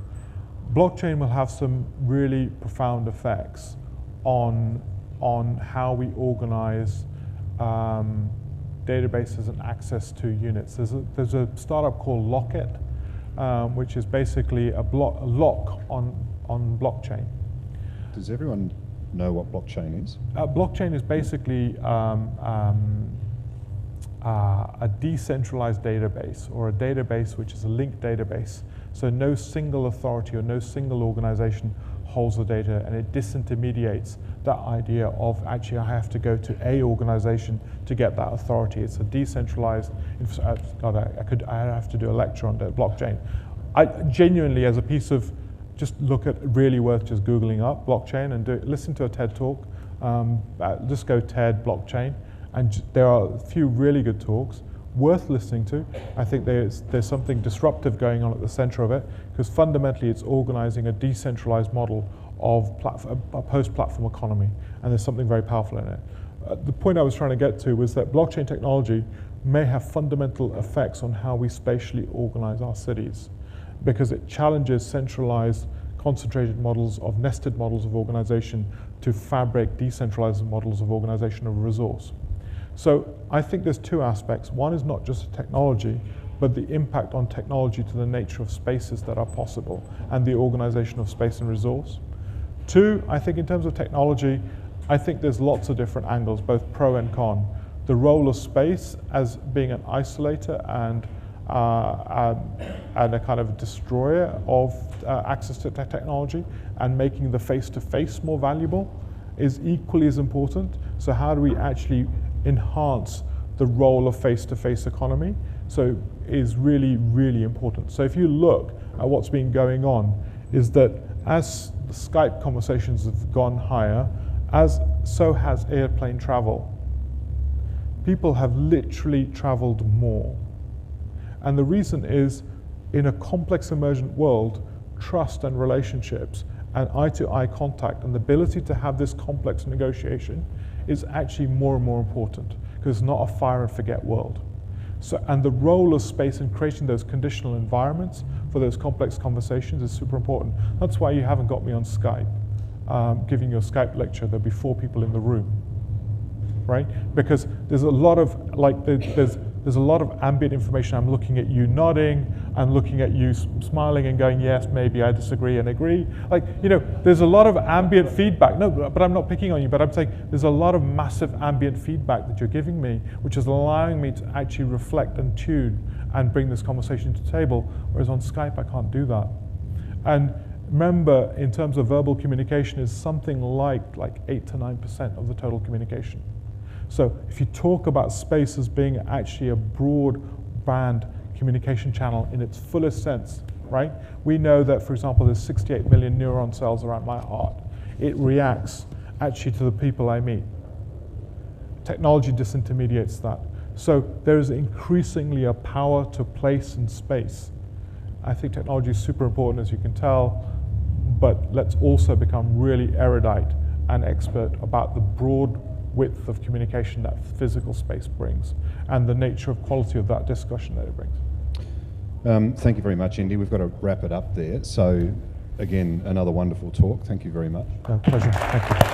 Blockchain will have some really profound effects on how we organize databases and access to units. There's a startup called Locket, which is basically a lock on blockchain. Does everyone know what blockchain is? Blockchain is basically a decentralized database, or a database which is a linked database. So no single authority or no single organization holds the data, and it disintermediates that idea of actually I have to go to a organization to get that authority. It's a decentralized, God, I have to do a lecture on blockchain. I genuinely, as a piece of, just look at, really worth just Googling up blockchain and listen to a TED talk. Just go TED blockchain, and there are a few really good talks worth listening to. I think there's something disruptive going on at the center of it, because fundamentally it's organizing a decentralized model of a post-platform economy, and there's something very powerful in it. The point I was trying to get to was that blockchain technology may have fundamental effects on how we spatially organize our cities, because it challenges centralized, concentrated models of nested models of organization to fabric decentralized models of organization of resource. So I think there's two aspects. One is not just technology, but the impact on technology to the nature of spaces that are possible and the organization of space and resource. Two, I think in terms of technology, I think there's lots of different angles, both pro and con. The role of space as being an isolator and a kind of destroyer of access to technology, and making the face-to-face more valuable is equally as important. So how do we actually enhance the role of face-to-face economy? So is really, really important. So if you look at what's been going on, is that as the Skype conversations have gone higher, so has airplane travel. People have literally traveled more. And the reason is, in a complex emergent world, trust and relationships and eye-to-eye contact and the ability to have this complex negotiation is actually more and more important, because it's not a fire and forget world. So, and the role of space in creating those conditional environments for those complex conversations is super important. That's why you haven't got me on Skype, giving you a Skype lecture. There'll be 4 people in the room, right? Because there's a lot of, there's a lot of ambient information. I'm looking at you nodding, I'm looking at you smiling and going, yes, maybe, I disagree and agree. There's a lot of ambient feedback. No, but I'm not picking on you, but I'm saying there's a lot of massive ambient feedback that you're giving me, which is allowing me to actually reflect and tune and bring this conversation to the table, whereas on Skype, I can't do that. And remember, in terms of verbal communication, is something like 8 to 9% of the total communication. So if you talk about space as being actually a broad band communication channel in its fullest sense, right? We know that, for example, there's 68 million neuron cells around my heart. It reacts actually to the people I meet. Technology disintermediates that. So there is increasingly a power to place and space. I think technology is super important, as you can tell, but let's also become really erudite and expert about the broad width of communication that physical space brings, and the nature of quality of that discussion that it brings. Thank you very much, Indy. We've got to wrap it up there. So, again, another wonderful talk. Thank you very much. Pleasure. Thank you.